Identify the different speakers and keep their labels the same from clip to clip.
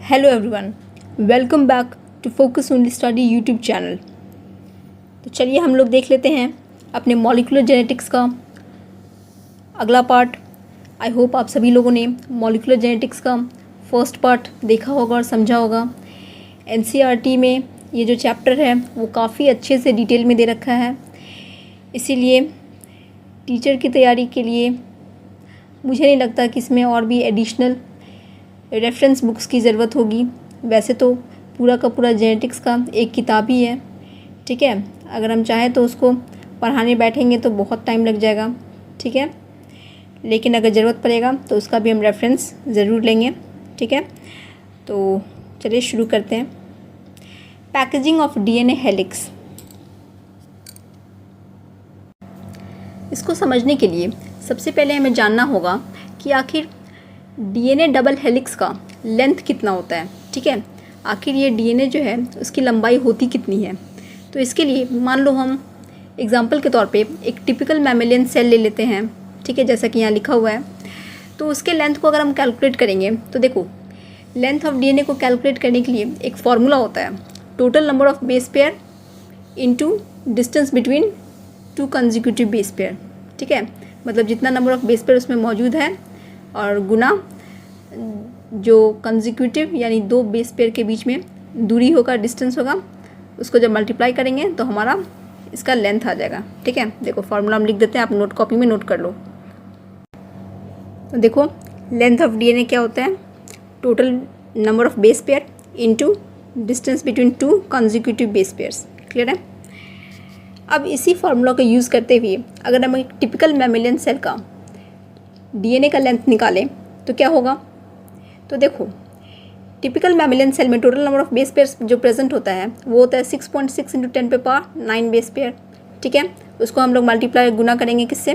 Speaker 1: Hello everyone, welcome back to focus only study YouTube channel. तो चलिए हम लोग देख लेते हैं अपने मॉलिक्यूलर जेनेटिक्स का अगला पार्ट। आई होप आप सभी लोगों ने मॉलिक्यूलर जेनेटिक्स का फर्स्ट पार्ट देखा होगा और समझा होगा। एनसीईआरटी में ये जो चैप्टर है वो काफ़ी अच्छे से डिटेल में दे रखा है, इसीलिए टीचर की तैयारी के लिए मुझे नहीं लगता कि इसमें और भी एडिशनल रेफरेंस बुक्स की ज़रूरत होगी। वैसे तो पूरा का पूरा जेनेटिक्स का एक किताब ही है, ठीक है। अगर हम चाहें तो उसको पढ़ाने बैठेंगे तो बहुत टाइम लग जाएगा, ठीक है। लेकिन अगर ज़रूरत पड़ेगा तो उसका भी हम रेफरेंस ज़रूर लेंगे, ठीक है। तो चलिए शुरू करते हैं। Packaging of DNA helix. इसको समझने के लिए सबसे पहले हमें जानना होगा कि आखिर डीएनए डबल हेलिक्स का लेंथ कितना होता है, ठीक है। आखिर ये डीएनए जो है उसकी लंबाई होती कितनी है। तो इसके लिए मान लो हम एग्जांपल के तौर पे एक टिपिकल मैमेलियन सेल ले लेते हैं, ठीक है, जैसा कि यहाँ लिखा हुआ है। तो उसके लेंथ को अगर हम कैलकुलेट करेंगे तो देखो, लेंथ ऑफ डीएनए को कैलकुलेट करने के लिए एक फार्मूला होता है, total number of base pair into distance between two consecutive base pair, ठीक है। मतलब जितना नंबर ऑफ बेस पेयर उसमें मौजूद है और गुना जो कंजिक्यूटिव यानी दो बेस पेयर के बीच में दूरी होगा, डिस्टेंस होगा, उसको जब मल्टीप्लाई करेंगे तो हमारा इसका लेंथ आ जाएगा, ठीक है। देखो फार्मूला हम लिख देते हैं, आप नोट कॉपी में नोट कर लो। तो देखो लेंथ ऑफ डीएनए क्या होता है, total number of base pair into distance between two consecutive base pairs. Clear है। अब इसी फार्मूला को यूज़ करते हुए अगर हम एक टिपिकल मैमेलियन सेल का डीएनए का लेंथ निकालें तो क्या होगा। तो देखो टिपिकल मैमेलियन सेल में total number of base pairs जो प्रेजेंट होता है वो होता है 6.6 × 10⁻9 बेस पेयर, ठीक है। उसको हम लोग मल्टीप्लाई गुना करेंगे किससे,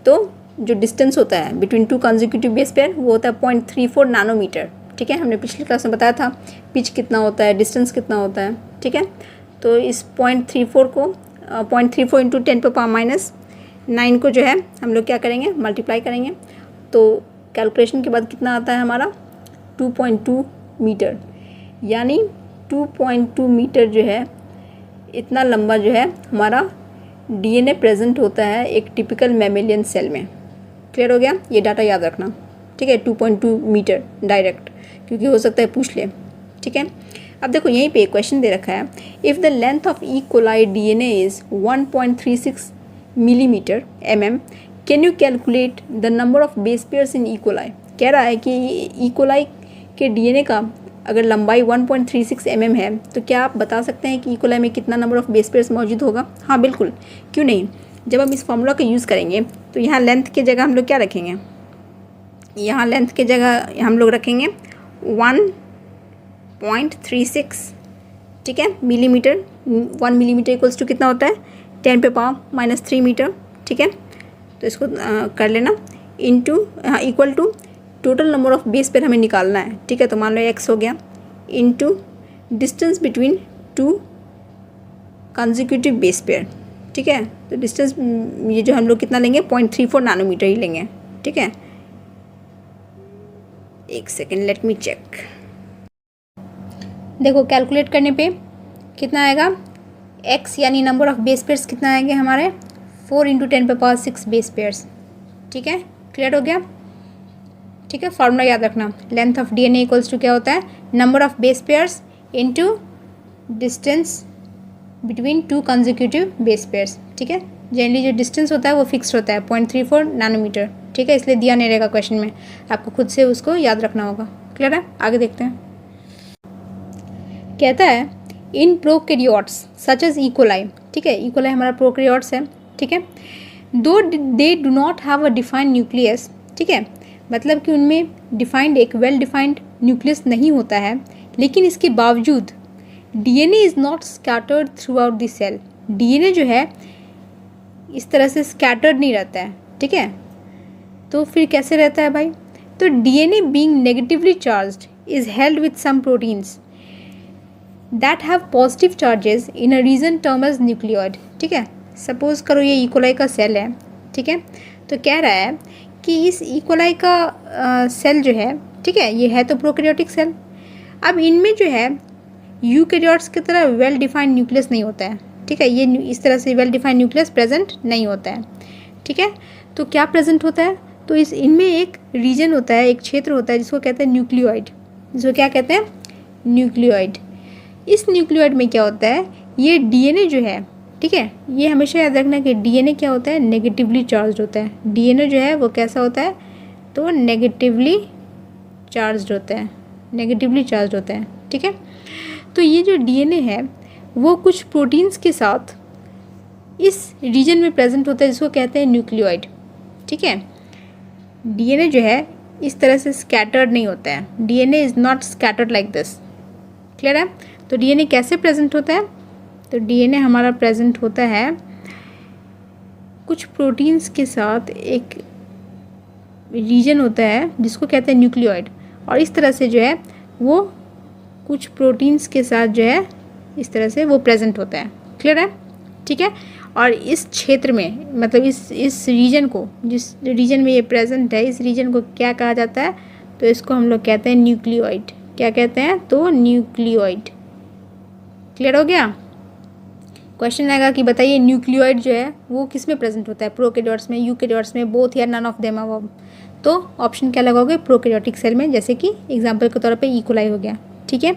Speaker 1: तो जो डिस्टेंस होता है between two consecutive base pair वो होता है 0.34 नैनोमीटर, ठीक है। हमने पिछली क्लास में बताया था पिच कितना होता है, डिस्टेंस कितना होता है, ठीक है। तो इस 0.34 को 0.34 × 10⁻⁹ को जो है हम लोग क्या करेंगे, मल्टीप्लाई करेंगे। तो कैलकुलेशन के बाद कितना आता है हमारा 2.2 मीटर, यानी 2.2 मीटर जो है इतना लंबा जो है हमारा डीएनए प्रेजेंट होता है एक टिपिकल मैमेलियन सेल में। क्लियर हो गया, ये डाटा याद रखना, ठीक है। 2.2 मीटर डायरेक्ट, क्योंकि हो सकता है पूछ ले, ठीक है। अब देखो यहीं पे एक क्वेश्चन दे रखा है, if the length of E coli DNA is 1.36 millimetre can you calculate the number of base pairs in E coli. कह रहा है कि ई कोलाई के डीएनए का अगर लंबाई 1.36 है तो क्या आप बता सकते हैं कि ई कोलाई में कितना नंबर ऑफ बेस पेयर्स मौजूद होगा। हाँ बिल्कुल, क्यों नहीं। जब हम इस फॉर्मूला का यूज़ करेंगे तो यहाँ लेंथ की जगह हम लोग क्या रखेंगे, यहाँ लेंथ की जगह हम लोग रखेंगे 1.36, ठीक है, मिलीमीटर। 1 मिलीमीटर इक्वल्स टू कितना होता है 10⁻³ मीटर, ठीक है। तो इसको कर लेना into equal to total number of base pair हमें निकालना है, ठीक है। तो मान लो x हो गया into distance between two consecutive base pair, ठीक है। तो डिस्टेंस ये जो हम लोग कितना लेंगे 0.34 नैनोमीटर ही लेंगे, ठीक है। एक सेकेंड, लेट मी चेक। देखो कैलकुलेट करने पे कितना आएगा, x यानी नंबर ऑफ बेस पेयर्स कितना आएंगे हमारे 4 × 10⁻6 बेस पेयर्स, ठीक है। क्लियर हो गया, ठीक है। फार्मूला याद रखना, length of DNA equals to क्या होता है, number of base pairs into distance between two consecutive base pairs, ठीक है। जनरली जो डिस्टेंस होता है वो फिक्स्ड होता है 0.34 नैनोमीटर, ठीक है, इसलिए दिया नहीं रहेगा क्वेश्चन में, आपको खुद से उसको याद रखना होगा। क्लियर है, आगे देखते हैं। कहता है इन prokaryotes such as E coli, ठीक है। ई कोलाई हमारा प्रोकैरियोट्स है, ठीक है। दो they do not have a defined nucleus, ठीक है, मतलब कि उनमें डिफाइंड एक वेल डिफाइंड न्यूक्लियस नहीं होता है, लेकिन इसके बावजूद DNA is not scattered throughout the cell. DNA जो है इस तरह से स्कैटर्ड नहीं रहता है, ठीक है। तो फिर कैसे रहता है भाई, तो DNA being negatively charged is held with some proteins that have positive charges in a region term as nucleoid, ठीक है। सपोज करो ये ई कोलाई का सेल है, ठीक है। तो कह रहा है कि इस ई कोलाई का सेल जो है, ठीक है, ये है तो प्रोकैरियोटिक सेल, अब इनमें जो है यूकैरियोट्स की तरह वेल डिफाइंड न्यूक्लियस नहीं होता है, ठीक है, ये इस तरह से वेल डिफाइंड न्यूक्लियस प्रेजेंट नहीं होता है, ठीक है। तो क्या प्रेजेंट होता है, तो इस इनमें एक रीजन होता है, एक क्षेत्र होता है जिसको कहते हैं न्यूक्लियोइड, जिसको क्या कहते हैं, न्यूक्लियोइड। इस न्यूक्लियोइड में क्या होता है, ये डीएनए जो है, ठीक है, ये हमेशा याद रखना कि डीएनए क्या होता है, नेगेटिवली चार्ज होता है। डीएनए जो है वो कैसा होता है, तो नेगेटिवली चार्ज होता है, नेगेटिवली चार्ज होता है, ठीक है। तो ये जो डीएनए है वो कुछ प्रोटीन्स के साथ इस रीजन में प्रेजेंट होता है जिसको कहते हैं न्यूक्लियोइड, ठीक है। डीएनए जो है इस तरह से स्कैटर्ड नहीं होता है, DNA is not scattered like this, clear है। तो डीएनए कैसे प्रेजेंट होता है, तो डीएनए हमारा प्रेजेंट होता है कुछ प्रोटीन्स के साथ एक रीजन होता है जिसको कहते हैं न्यूक्लियोइड, और इस तरह से जो है वो कुछ प्रोटीन्स के साथ जो है इस तरह से वो प्रेजेंट होता है, क्लियर है, ठीक है। और इस क्षेत्र में मतलब इस रीजन को, जिस रीजन में ये प्रेजेंट है, इस रीजन को क्या कहा जाता है, तो इसको हम लोग कहते हैं न्यूक्लियोइड। क्या कहते हैं, तो न्यूक्लियोइड, क्लियर हो गया। क्वेश्चन आएगा कि बताइए न्यूक्लियोइड जो है वो किस में प्रेजेंट होता है, प्रोकैरियोट्स में, यूकैरियोट्स में, बोथ या नन ऑफ देम अबव। तो ऑप्शन क्या लगाओगे, प्रोकैरियोटिक सेल में, जैसे कि एग्जांपल के तौर पे इकोलाई हो गया, ठीक है।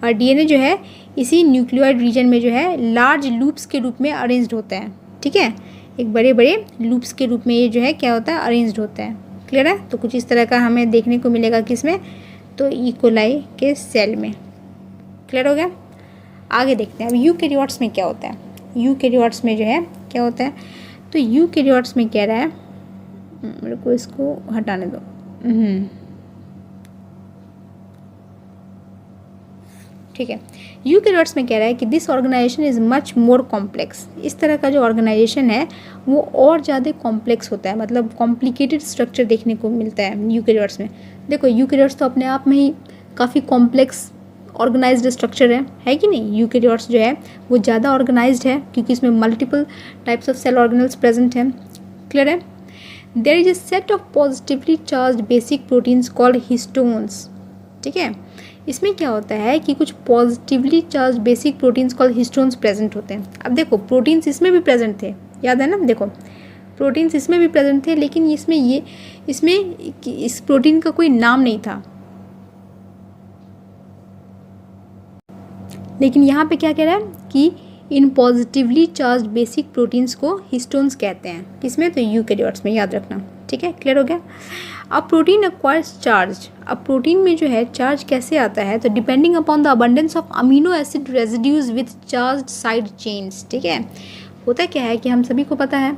Speaker 1: और डीएनए जो है इसी न्यूक्लियोइड रीजन में जो है लार्ज लूप्स के रूप में अरेंज्ड होता है, ठीक है, एक बड़े बड़े लूप्स के रूप में ये जो है क्या होता है, अरेंज्ड होता है, क्लियर है। तो कुछ इस तरह का हमें देखने को मिलेगा किसमें, तो इकोलाई के सेल में, क्लियर हो गया। आगे देखते हैं अब यूकैरियोट्स में क्या होता है। यूकैरियोट्स में जो है क्या होता है, तो यूकैरियोट्स में कह रहा है, मेरे को इसको हटाने दो, ठीक है। यूकैरियोट्स में कह रहा है कि this organisation is much more complex. इस तरह का जो ऑर्गेनाइजेशन है वो और ज़्यादा कॉम्प्लेक्स होता है, मतलब कॉम्प्लिकेटेड स्ट्रक्चर देखने को मिलता है यूकैरियोट्स में। देखो यूकैरियोट्स तो अपने आप में ही काफ़ी कॉम्प्लेक्स ऑर्गेनाइज्ड स्ट्रक्चर है कि नहीं। यूकैरियोट्स जो है वो ज़्यादा ऑर्गेनाइज्ड है क्योंकि इसमें multiple types of cell organelles present हैं, क्लियर है। There is a set of positively charge basic proteins called histones, ठीक है। इसमें क्या होता है कि कुछ positively charge basic proteins called histones present होते हैं। अब देखो प्रोटीन्स इसमें भी प्रेजेंट थे, याद है ना, देखो प्रोटीन्स इसमें भी प्रेजेंट थे, लेकिन इसमें इस प्रोटीन का कोई नाम नहीं था, लेकिन यहाँ पे क्या कह रहा है कि इन पॉजिटिवली चार्ज बेसिक प्रोटीन्स को हिस्टोन्स कहते हैं, किसमें, तो यूकैरियोट्स में, याद रखना, ठीक है, क्लियर हो गया। अब प्रोटीन एक्वायर्स चार्ज, अब प्रोटीन में जो है चार्ज कैसे आता है, तो depending upon the abundance of amino acid residues with charge side chains, ठीक है। होता क्या है कि हम सभी को पता है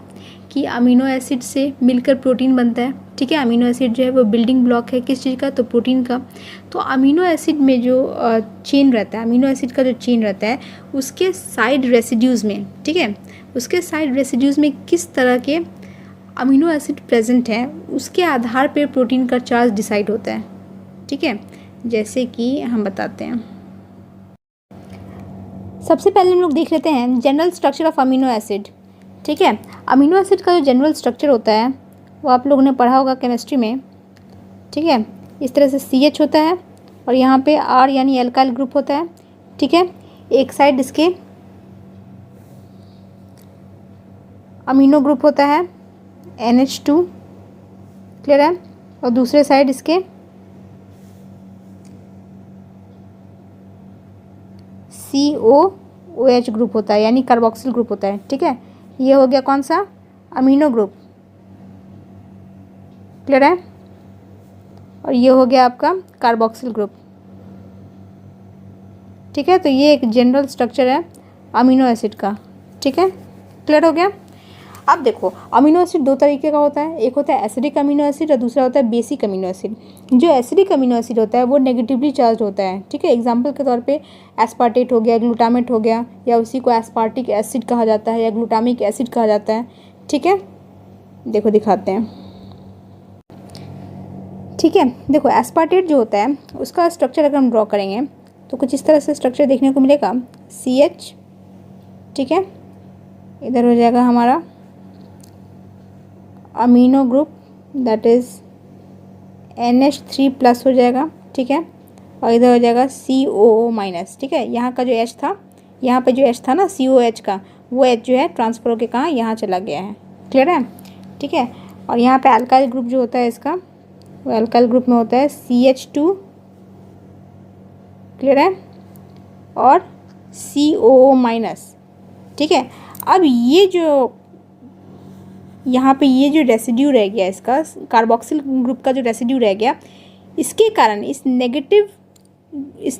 Speaker 1: कि अमीनो एसिड से मिलकर प्रोटीन बनता है, ठीक है। अमीनो एसिड जो है वो बिल्डिंग ब्लॉक है किस चीज़ का, तो प्रोटीन का। तो अमीनो एसिड में जो चेन रहता है, अमीनो एसिड का जो चेन रहता है उसके साइड रेसिड्यूज़ में, ठीक है, उसके साइड रेसिड्यूज़ में किस तरह के अमीनो एसिड प्रेजेंट हैं उसके आधार पर प्रोटीन का चार्ज डिसाइड होता है, ठीक है। जैसे कि हम बताते हैं, सबसे पहले हम लोग देख लेते हैं general structure of amino acid, ठीक है। अमीनो एसिड का जो जनरल स्ट्रक्चर होता है वो आप लोगों ने पढ़ा होगा केमिस्ट्री में, ठीक है। इस तरह से CH होता है और यहाँ पे R यानी एल्काइल ग्रुप होता है, ठीक है। एक साइड इसके अमीनो ग्रुप होता है NH2, क्लियर है, और दूसरे साइड इसके COOH ग्रुप होता है यानी कार्बोक्सिल ग्रुप होता है, ठीक है। ये हो गया कौन सा, अमीनो ग्रुप, क्लियर है, और ये हो गया आपका कार्बोक्सिल ग्रुप, ठीक है। तो ये एक जनरल स्ट्रक्चर है अमीनो एसिड का, ठीक है, क्लियर हो गया। अब देखो अमीनो एसिड दो तरीके का होता है, एक होता है एसिडिक अमीनो एसिड और दूसरा होता है बेसिक अमीनो एसिड। जो एसिडिक अमीनो एसिड होता है वो नेगेटिवली चार्ज होता है, ठीक है। एग्जांपल के तौर पे एस्पार्टेट हो गया, ग्लूटामेट हो गया, या उसी को एस्पार्टिक एसिड कहा जाता है या ग्लूटामिक एसिड कहा जाता है, ठीक है। देखो दिखाते हैं, ठीक है। देखो एस्पार्टेट जो होता है उसका स्ट्रक्चर अगर हम ड्रॉ करेंगे तो कुछ इस तरह से स्ट्रक्चर देखने को मिलेगा, CH, ठीक है, इधर हो जाएगा हमारा amino group that is NH3+ हो जाएगा, ठीक है, और इधर हो जाएगा COO माइनस। ठीक है, यहाँ का जो H था, यहाँ पे जो H था ना COH का, वो H जो है ट्रांसफर होकर कहाँ यहाँ चला गया है। क्लियर है? ठीक है, और यहाँ पे अल्काइल ग्रुप जो होता है इसका, वो अल्काइल ग्रुप में होता है CH2। क्लियर है? और COO माइनस। ठीक है, अब ये जो यहाँ पे ये जो रेसिड्यू रह गया इसका, कार्बोक्सिल ग्रुप का जो रेसिड्यू रह गया, इसके कारण इस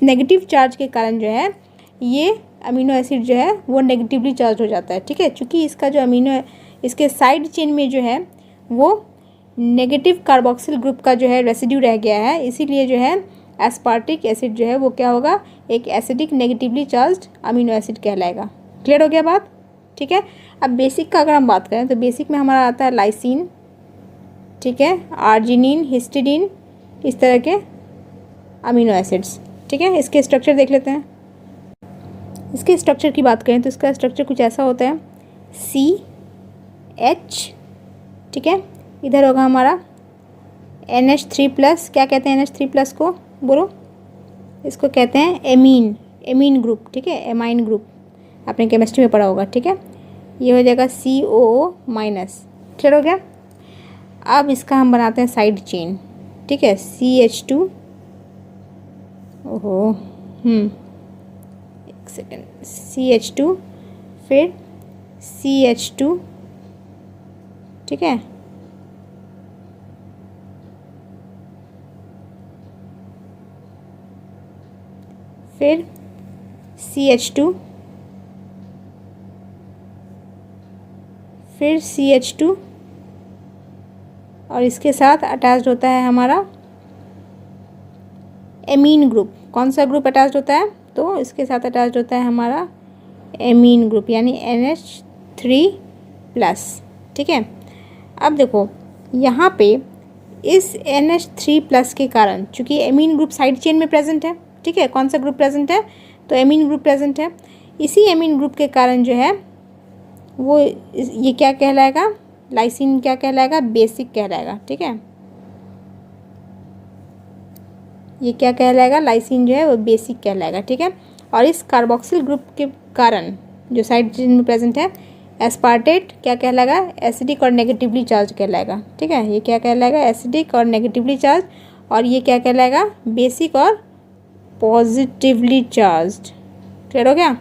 Speaker 1: नेगेटिव चार्ज के कारण जो है ये अमीनो एसिड जो है वो नेगेटिवली चार्ज हो जाता है। ठीक है, क्योंकि इसका जो इसके साइड चेन में जो है वो नेगेटिव कार्बोक्सिल ग्रुप का जो है रेसिड्यू रह गया है, इसीलिए जो है एस्पार्टिक एसिड जो है वो क्या होगा, एक acidic negatively charged amino acid कहलाएगा। क्लियर हो गया बात? ठीक है, अब बेसिक का अगर हम बात करें तो बेसिक में हमारा आता है लाइसिन, ठीक है, आर्जिनिन, हिस्टिडीन, इस तरह के अमीनो एसिड्स। ठीक है, इसके स्ट्रक्चर देख लेते हैं। इसके स्ट्रक्चर की बात करें तो इसका स्ट्रक्चर कुछ ऐसा होता है, CH, ठीक है, इधर होगा हमारा NH3+। क्या कहते हैं NH3+ को, बोलो? इसको कहते हैं एमीन ग्रुप। ठीक है, एमाइन ग्रुप, आपने केमिस्ट्री में पढ़ा होगा। ठीक है, ये हो जाएगा COO माइनस। क्लियर हो गया? अब इसका हम बनाते हैं साइड चेन। ठीक है, CH2, ओहो एक सेकेंड, CH2, फिर CH2, ठीक है, फिर CH2, फिर CH2, और इसके साथ अटैच्ड होता है हमारा एमीन ग्रुप। कौन सा ग्रुप अटैच्ड होता है? तो इसके साथ अटैच्ड होता है हमारा एमीन ग्रुप, यानी NH3+। ठीक है, अब देखो यहाँ पे इस NH3+ के कारण, चूँकि एमीन ग्रुप साइड चेन में प्रेजेंट है, ठीक है, कौन सा ग्रुप प्रेजेंट है? तो एमीन ग्रुप प्रेजेंट है। इसी एमीन ग्रुप के कारण जो है वो ये क्या कहलाएगा, लाइसिन क्या कहलाएगा, बेसिक कहलाएगा। ठीक है, ये क्या कहलाएगा, लाइसिन जो है वो बेसिक कहलाएगा। ठीक है, और इस कार्बोक्सिल ग्रुप के कारण जो साइड चेन में प्रेजेंट है, एस्पार्टेट क्या कहलाएगा, एसिडिक और नेगेटिवली चार्ज कहलाएगा। ठीक है, ये क्या कहलाएगा, एसिडिक और नेगेटिवली चार्ज, और ये क्या कहलाएगा, बेसिक और पॉजिटिवली चार्ज्ड। क्लियर हो गया?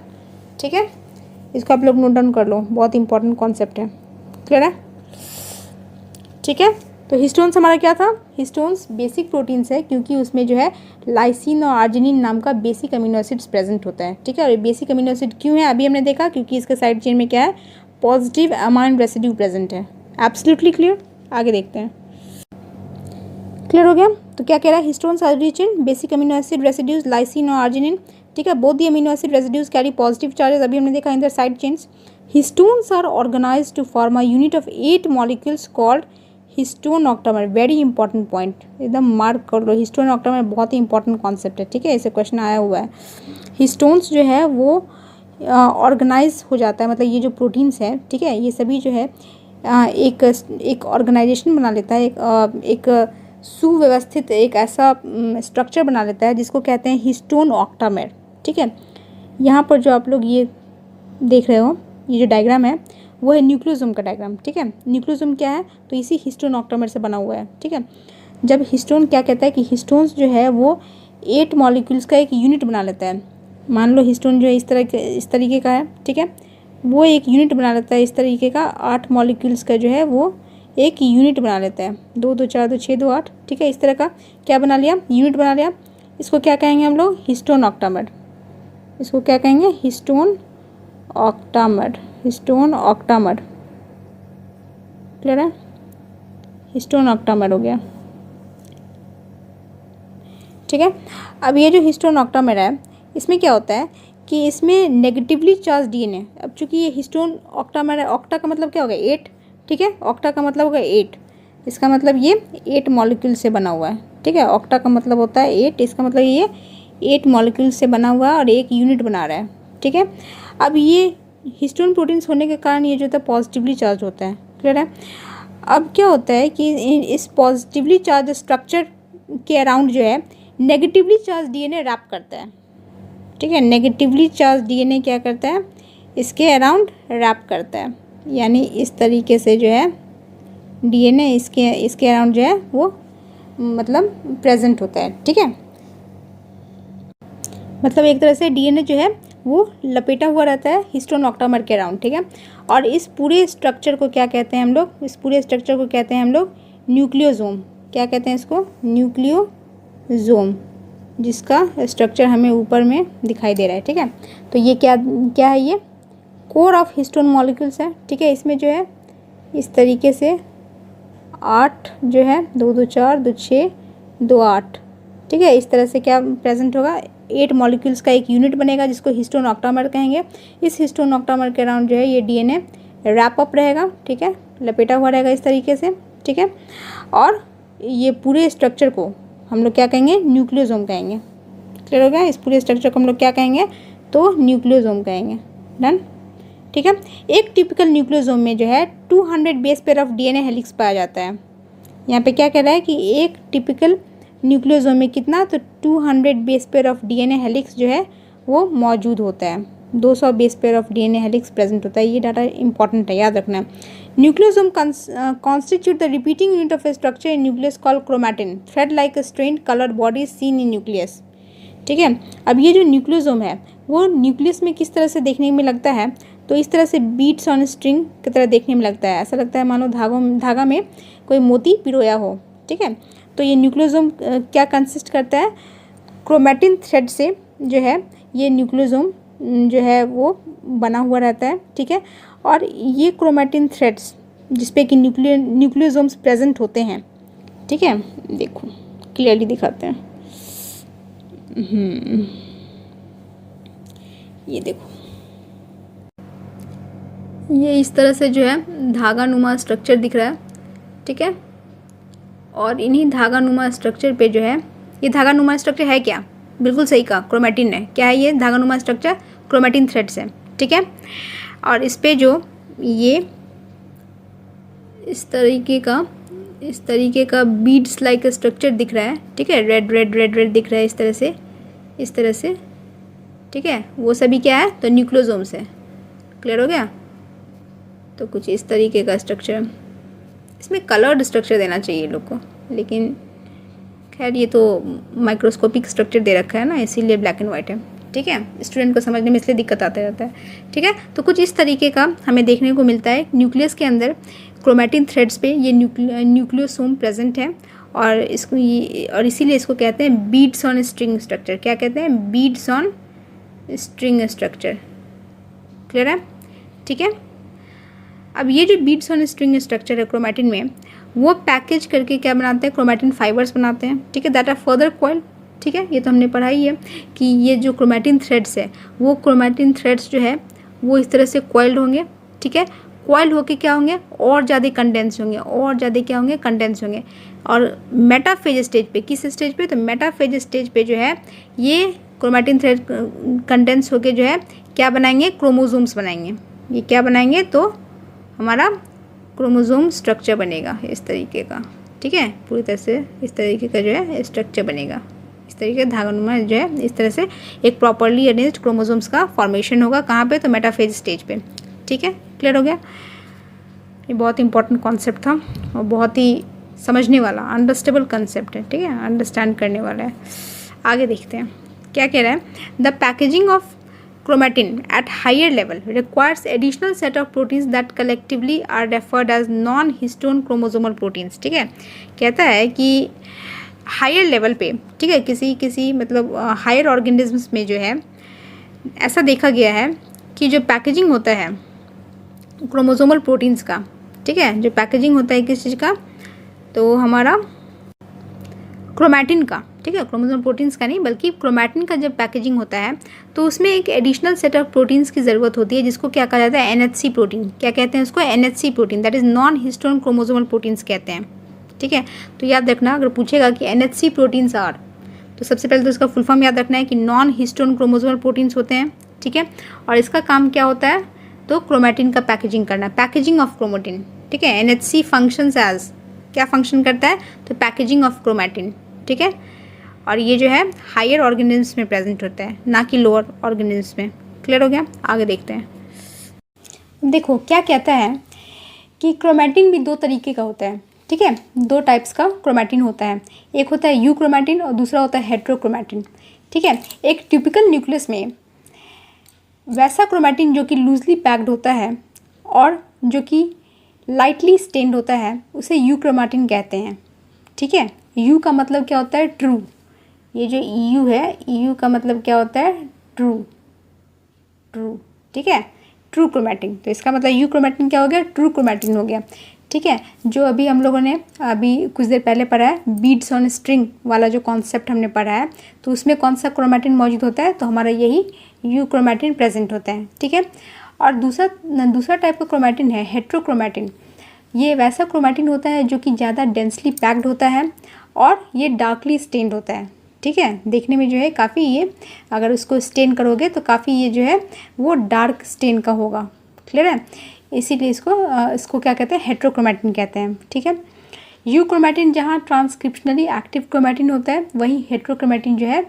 Speaker 1: ठीक है, इसको आप लोग नोट डाउन कर लो, बहुत इंपॉर्टेंट कॉन्सेप्ट है। क्लियर है? ठीक है, तो हिस्टोन्स हमारा क्या था? हिस्टोन्स बेसिक प्रोटीन्स है, क्योंकि उसमें जो है लाइसिन और आर्जिनिन नाम का बेसिक अमीनो एसिड्स प्रेजेंट होता है। ठीक है, और ये बेसिक अमीनो एसिड क्यों है अभी हमने देखा, क्योंकि इसके साइड चेन में क्या है, पॉजिटिव अमाइन रेसिड्यू प्रेजेंट है। Absolutely clear? आगे देखते हैं। क्लियर हो गया? तो क्या कह रहा है, histones are rich in basic amino acid residues lysine और आर्जिनिन। ठीक है, both the amino acid residues carry positive charges, अभी हमने देखा in the side chains. Histones are organized to form a unit of 8 molecules called histone octamer. Very important point, एकदम mark कर लो। Histone octamer बहुत ही important concept है। ठीक है, इसे क्वेश्चन आया हुआ है। हिस्टोन्स जो है वो ऑर्गेनाइज हो जाता है, मतलब ये जो प्रोटीन्स है, ठीक है, ये सभी जो है एक ऑर्गेनाइजेशन बना लेता है, एक सुव्यवस्थित एक ऐसा स्ट्रक्चर बना लेता है जिसको कहते हैं हिस्टोन ऑक्टामर। ठीक है, यहाँ पर जो आप लोग ये देख रहे हो, ये जो डायग्राम है वो है न्यूक्लियोसोम का डायग्राम। ठीक है, न्यूक्लियोसोम क्या है, तो इसी हिस्टोन ऑक्टामर से बना हुआ है। ठीक है, जब हिस्टोन क्या कहता है कि हिस्टोन्स जो है वो 8 मॉलिक्यूल्स का एक यूनिट बना लेता है। मान लो हिस्टोन जो है इस तरीके का है, ठीक है, वो एक यूनिट बना लेता है इस तरीके का, 8 मॉलिक्यूल्स का जो है वो एक यूनिट बना लेता है। 2 2 4 2 6 2 8। ठीक है, इस तरह का क्या बना लिया, यूनिट बना लिया। इसको क्या कहेंगे हम लोग, हिस्टोन ऑक्टामर। इसको क्या कहेंगे, histone octamer. Histone octamer. Clear है? हिस्टोन ऑक्टामर हो गया। ठीक है, अब ये जो हिस्टोन ऑक्टामर है, इसमें क्या होता है कि इसमें नेगेटिवली चार्ज डीएनए। अब चूंकि ये हिस्टोन ऑक्टामर है, ऑक्टा का मतलब क्या होगा, 8। ठीक है, ऑक्टा का मतलब होगा 8। इसका मतलब ये 8 मॉलिक्यूल से बना हुआ है। ठीक है, ऑक्टा का मतलब होता है 8, इसका मतलब ये 8 मॉलिक्यूल से बना हुआ है और एक यूनिट बना रहा है। ठीक है, अब ये हिस्टोन प्रोटीन्स होने के कारण ये जो होता है पॉजिटिवली चार्ज होता है। क्लियर है? अब क्या होता है कि इस पॉजिटिवली चार्ज स्ट्रक्चर के अराउंड जो है नेगेटिवली चार्ज डीएनए रैप करता है, ठीक है। नेगेटिवली चार्ज डीएनए क्या करता है, इसके अराउंड रैप करता है, यानी इस तरीके से जो है डीएनए इसके अराउंड जो है वो मतलब प्रेजेंट होता है, ठीक है। मतलब एक तरह से डीएनए जो है वो लपेटा हुआ रहता है हिस्टोन ऑक्टामर के अराउंड, ठीक है। और इस पूरे स्ट्रक्चर को क्या कहते हैं हम लोग, इस पूरे स्ट्रक्चर को कहते हैं हम लोग न्यूक्लियोसोम। क्या कहते हैं इसको, न्यूक्लियोसोम, जिसका स्ट्रक्चर हमें ऊपर में दिखाई दे रहा है, ठीक है। तो ये क्या क्या है, ये कोर ऑफ हिस्टोन मॉलिक्यूल्स है, ठीक है। इसमें जो है इस तरीके से 8 जो है 2 2 4 2 6 2 8, ठीक है। इस तरह से क्या प्रेजेंट होगा, 8 मॉलिक्यूल्स का एक यूनिट बनेगा जिसको हिस्टोन ऑक्टामर कहेंगे। इस हिस्टोन ऑक्टामर के अराउंड जो है ये डीएनए रैप अप रहेगा, ठीक है, लपेटा हुआ रहेगा इस तरीके से, ठीक है। और ये पूरे स्ट्रक्चर को हम लोग क्या कहेंगे, न्यूक्लियोसोम कहेंगे। क्लियर हो गया, इस पूरे स्ट्रक्चर को हम लोग क्या कहेंगे, तो न्यूक्लियोसोम कहेंगे। डन, ठीक है। एक टिपिकल न्यूक्लियोसोम में जो है 200 base pair of DNA helix पाया जाता है। यहाँ पे क्या कह रहा है कि एक टिपिकल न्यूक्लियोसोम में कितना, तो 200 base pair of DNA helix जो है वो मौजूद होता है। 200 base pair of DNA helix present होता है। ये डाटा इंपॉर्टेंट है, याद रखना। Nucleosome constitute the repeating unit of a structure in nucleus called chromatin, thread like strand coloured body seen in nucleus, ठीक है। अब ये जो न्यूक्लियोसोम है वो न्यूक्लियस में किस तरह से देखने में लगता है, तो इस तरह से बीट्स ऑन स्ट्रिंग की तरह देखने में लगता है। ऐसा लगता है मानो धागा में कोई मोती पिरोया हो, ठीक है। तो ये न्यूक्लियोसोम क्या कंसिस्ट करता है, क्रोमैटिन थ्रेड से जो है ये न्यूक्लियोसोम जो है वो बना हुआ रहता है, ठीक है। और ये क्रोमैटिन थ्रेड्स जिसपे कि न्यूक्लियोसोम्स प्रेजेंट होते हैं, ठीक है। देखो क्लियरली दिखाते हैं, ये देखो, ये इस तरह से जो है धागा नुमा स्ट्रक्चर दिख रहा है, ठीक है। और इन्हीं धागा नुमा स्ट्रक्चर पे जो है, ये धागा नुमा स्ट्रक्चर है क्या, बिल्कुल सही कहा, क्रोमैटिन है। क्या है ये धागा नुमा स्ट्रक्चर, क्रोमैटिन थ्रेड्स है, ठीक है। और इस पे जो ये इस तरीके का बीड्स लाइक स्ट्रक्चर दिख रहा है, ठीक है। रेड रेड रेड रेड दिख रहा है इस तरह से, ठीक है। वो सभी क्या है, तो न्यूक्लियोसोम्स है। क्लियर हो गया। तो कुछ इस तरीके का स्ट्रक्चर, इसमें कलर्ड स्ट्रक्चर देना चाहिए लोग को, लेकिन खैर ये तो माइक्रोस्कोपिक स्ट्रक्चर दे रखा है ना, इसीलिए ब्लैक एंड वाइट है, ठीक है। स्टूडेंट को समझने में इसलिए दिक्कत आता रहता है, ठीक है। तो कुछ इस तरीके का हमें देखने को मिलता है न्यूक्लियस के अंदर क्रोमैटिन थ्रेड्स पे ये न्यूक्लियोसोम प्रेजेंट है। और इसीलिए इसको कहते हैं बीड्स ऑन स्ट्रिंग स्ट्रक्चर। क्या कहते हैं, beads on string structure. Clear है, ठीक है। अब ये जो बीड्स ऑन स्ट्रिंग स्ट्रक्चर है क्रोमैटिन में, वो पैकेज करके क्या बनाते हैं, क्रोमैटिन फाइबर्स बनाते हैं, ठीक है। दैट आर फर्दर कॉइल्ड, ठीक है। ये तो हमने पढ़ा ही है कि ये जो क्रोमैटिन थ्रेड्स है, वो क्रोमैटिन थ्रेड्स जो है वो इस तरह से कॉइल्ड होंगे, ठीक है। कॉइल्ड होके क्या होंगे, और ज़्यादा कंडेंस होंगे, और ज़्यादा क्या होंगे, कंडेंस होंगे। और मेटाफेज स्टेज पे, किस स्टेज पे, तो मेटाफेज स्टेज पे जो है ये क्रोमैटिन थ्रेड कंडेंस होके जो है क्या बनाएंगे, क्रोमोसोम्स बनाएंगे। ये क्या बनाएंगे, तो हमारा क्रोमोसोम स्ट्रक्चर बनेगा इस तरीके का, ठीक है। पूरी तरह से इस तरीके का जो है स्ट्रक्चर बनेगा, इस तरीके धागानुमा जो है इस तरह से एक प्रॉपरली अरेंज्ड क्रोमोसोम्स का फॉर्मेशन होगा। कहाँ पे, तो मेटाफेज स्टेज पे, ठीक है। क्लियर हो गया। ये बहुत इंपॉर्टेंट कॉन्सेप्ट था और बहुत ही समझने वाला, अंडरस्टैंडेबल कंसेप्ट है, ठीक है, अंडरस्टैंड करने वाला है। आगे देखते हैं क्या कह रहा है, the packaging of chromatin at higher level requires additional set of proteins that collectively are referred as non-histone chromosomal proteins, ठीक है। कहता है कि हायर लेवल पे, ठीक है, किसी मतलब हायर ऑर्गेनिजम्स में जो है ऐसा देखा गया है कि जो पैकेजिंग होता है क्रोमोसोमल प्रोटीन्स का, ठीक है, जो पैकेजिंग होता है किस चीज़ का, तो हमारा क्रोमैटिन का, ठीक है, क्रोमोसोमल प्रोटीन्स का नहीं बल्कि क्रोमैटिन का जब पैकेजिंग होता है तो उसमें एक एडिशनल सेट ऑफ प्रोटीन्स की ज़रूरत होती है जिसको क्या कहा जाता है, NHC प्रोटीन। क्या कहते हैं उसको, NHC protein, that is non histone chromosomal proteins कहते हैं, ठीक है। तो याद रखना, अगर पूछेगा कि NHC प्रोटीन्स आर, तो सबसे पहले तो इसका फुल फॉर्म याद रखना है कि नॉन हिस्टोन क्रोमोसोमल प्रोटीन्स होते हैं, ठीक है। और इसका काम क्या होता है, तो क्रोमैटिन का पैकेजिंग करना, पैकेजिंग ऑफ क्रोमैटिन, ठीक है। NHC फंक्शंस एज, क्या फंक्शन करता है, तो पैकेजिंग ऑफ क्रोमैटिन, ठीक है। और ये जो है हायर ऑर्गेनिज्म्स में प्रेजेंट होता है, ना कि लोअर ऑर्गेनिज्म्स में। क्लियर हो गया? आगे देखते हैं। देखो क्या कहता है कि क्रोमैटिन भी दो तरीके का होता है, ठीक है, दो टाइप्स का क्रोमैटिन होता है। एक होता है यू क्रोमैटिन और दूसरा होता है हेट्रोक्रोमैटिन, ठीक है। एक टिपिकल न्यूक्लियस में वैसा क्रोमैटिन जो कि लूजली पैक्ड होता है और जो कि लाइटली स्टेन्ड होता है उसे यू क्रोमैटिन कहते हैं, ठीक है। यू का मतलब क्या होता है? ट्रू। ये जो यू है, यू का मतलब क्या होता है? ट्रू, ट्रू, ठीक है, ट्रू क्रोमैटिन। तो इसका मतलब यू क्रोमैटिन क्या हो गया? ट्रू क्रोमैटिन हो गया, ठीक है। जो अभी हम लोगों ने अभी कुछ देर पहले पढ़ा है, बीड्स ऑन स्ट्रिंग वाला जो कॉन्सेप्ट हमने पढ़ा है, तो उसमें कौन सा क्रोमैटिन मौजूद होता है? तो हमारा यही यू क्रोमैटिन प्रेजेंट होता है, ठीक है। और दूसरा टाइप का क्रोमैटिन है हेट्रोक्रोमैटिन। ये वैसा क्रोमैटिन होता है जो कि ज़्यादा डेंसली पैक्ड होता है और ये डार्कली स्टेन्ड होता है, ठीक है। देखने में जो है काफ़ी, ये अगर उसको स्टेन करोगे तो काफ़ी ये जो है वो डार्क स्टेन का होगा। क्लियर है? इसीलिए इसको क्या कहते हैं? हेट्रोक्रोमैटिन कहते हैं, ठीक है। यू क्रोमैटिन जहाँ ट्रांसक्रिप्शनली एक्टिव क्रोमैटिन होता है, वहीं हेट्रोक्रोमैटिन जो है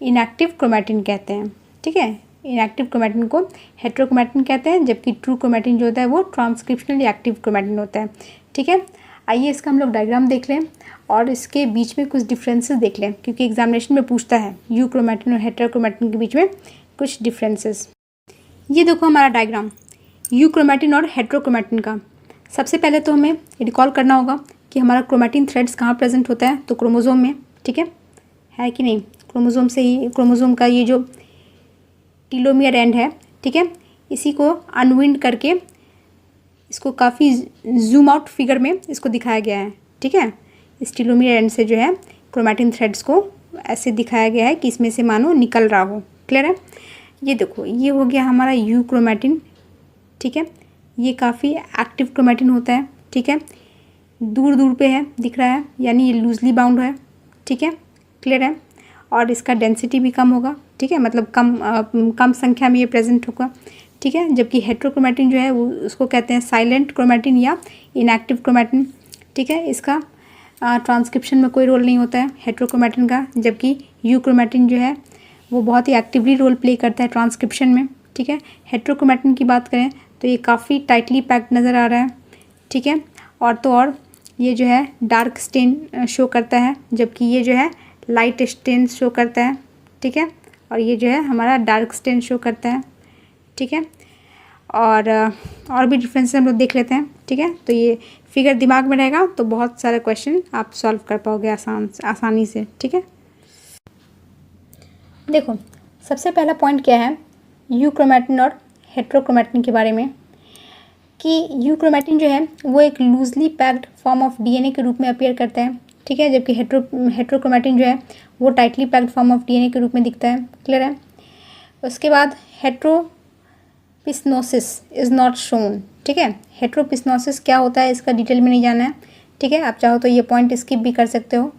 Speaker 1: इनएक्टिव क्रोमैटिन कहते हैं, ठीक है। इनएक्टिव क्रोमैटिन को हेट्रोक्रोमैटिन कहते हैं, जबकि ट्रू क्रोमैटिन जो होता है वो ट्रांसक्रिप्शनली एक्टिव क्रोमैटिन होता है, ठीक है। आइए इसका हम लोग डायग्राम देख लें और इसके बीच में कुछ डिफरेंसेस देख लें, क्योंकि एग्जामिनेशन में पूछता है यू क्रोमैटिन और हेट्रोक्रोमैटिन के बीच में कुछ डिफरेंसेस। ये देखो हमारा डायग्राम यू क्रोमैटिन और हेट्रोक्रोमैटिन का। सबसे पहले तो हमें रिकॉल करना होगा कि हमारा क्रोमैटिन थ्रेड्स कहाँ प्रेजेंट होता है? तो क्रोमोजोम में, ठीक है कि नहीं? क्रोमोजोम से ही, क्रोमोजोम का ये जो टीलोमियर एंड है, ठीक है, इसी को अनविंड करके इसको काफ़ी जूम आउट फिगर में इसको दिखाया गया है, ठीक है। इस टीलोमियर एंड से जो है क्रोमैटिन थ्रेड्स को ऐसे दिखाया गया है कि इसमें से मानो निकल रहा हो। क्लियर है? ये देखो, ये हो गया हमारा यू क्रोमैटिन, ठीक है। ये काफ़ी एक्टिव क्रोमैटिन होता है, ठीक है, दूर दूर पे है, दिख रहा है, यानी ये लूजली बाउंड है, ठीक है। क्लियर है? और इसका डेंसिटी भी कम होगा, ठीक है, मतलब कम संख्या में ये प्रेजेंट होगा, ठीक है। जबकि हेट्रोक्रोमैटिन जो है वो उसको कहते हैं साइलेंट क्रोमैटिन या इनएक्टिव क्रोमैटिन, ठीक है। इसका ट्रांसक्रिप्शन में कोई रोल नहीं होता है हेट्रोक्रोमैटिन का, जबकि यू क्रोमैटिन जो है वो बहुत ही एक्टिवली रोल प्ले करता है ट्रांसक्रिप्शन में, ठीक है। हेट्रोक्रोमैटिन की बात करें तो ये काफ़ी टाइटली पैक्ड नज़र आ रहा है, ठीक है। और तो और ये जो है डार्क स्टेन शो करता है, जबकि ये जो है लाइट स्टेन शो करता है, ठीक है। और ये जो है हमारा डार्क स्टेन शो करता है, ठीक है। और भी डिफरेंस हम लोग देख लेते हैं, ठीक है। तो ये फिगर दिमाग में रहेगा तो बहुत सारे क्वेश्चन आप सॉल्व कर पाओगे आसानी से, ठीक है। देखो सबसे पहला पॉइंट क्या है यू क्रोमैटिन और हेट्रोक्रोमैटिन के बारे में, कि यू क्रोमैटिन जो है वो एक loosely packed form of DNA के रूप में अपीयर करता है, ठीक है, जबकि हेट्रोक्रोमैटिन जो है वो tightly packed form of DNA के रूप में दिखता है। क्लियर है? उसके बाद हेट्रोपिस्नोसिस इज़ नॉट शोन, ठीक है। हेट्रोपिस्नोसिस क्या होता है इसका डिटेल में नहीं जाना है, ठीक है। आप चाहो तो ये पॉइंट स्किप भी कर सकते हो,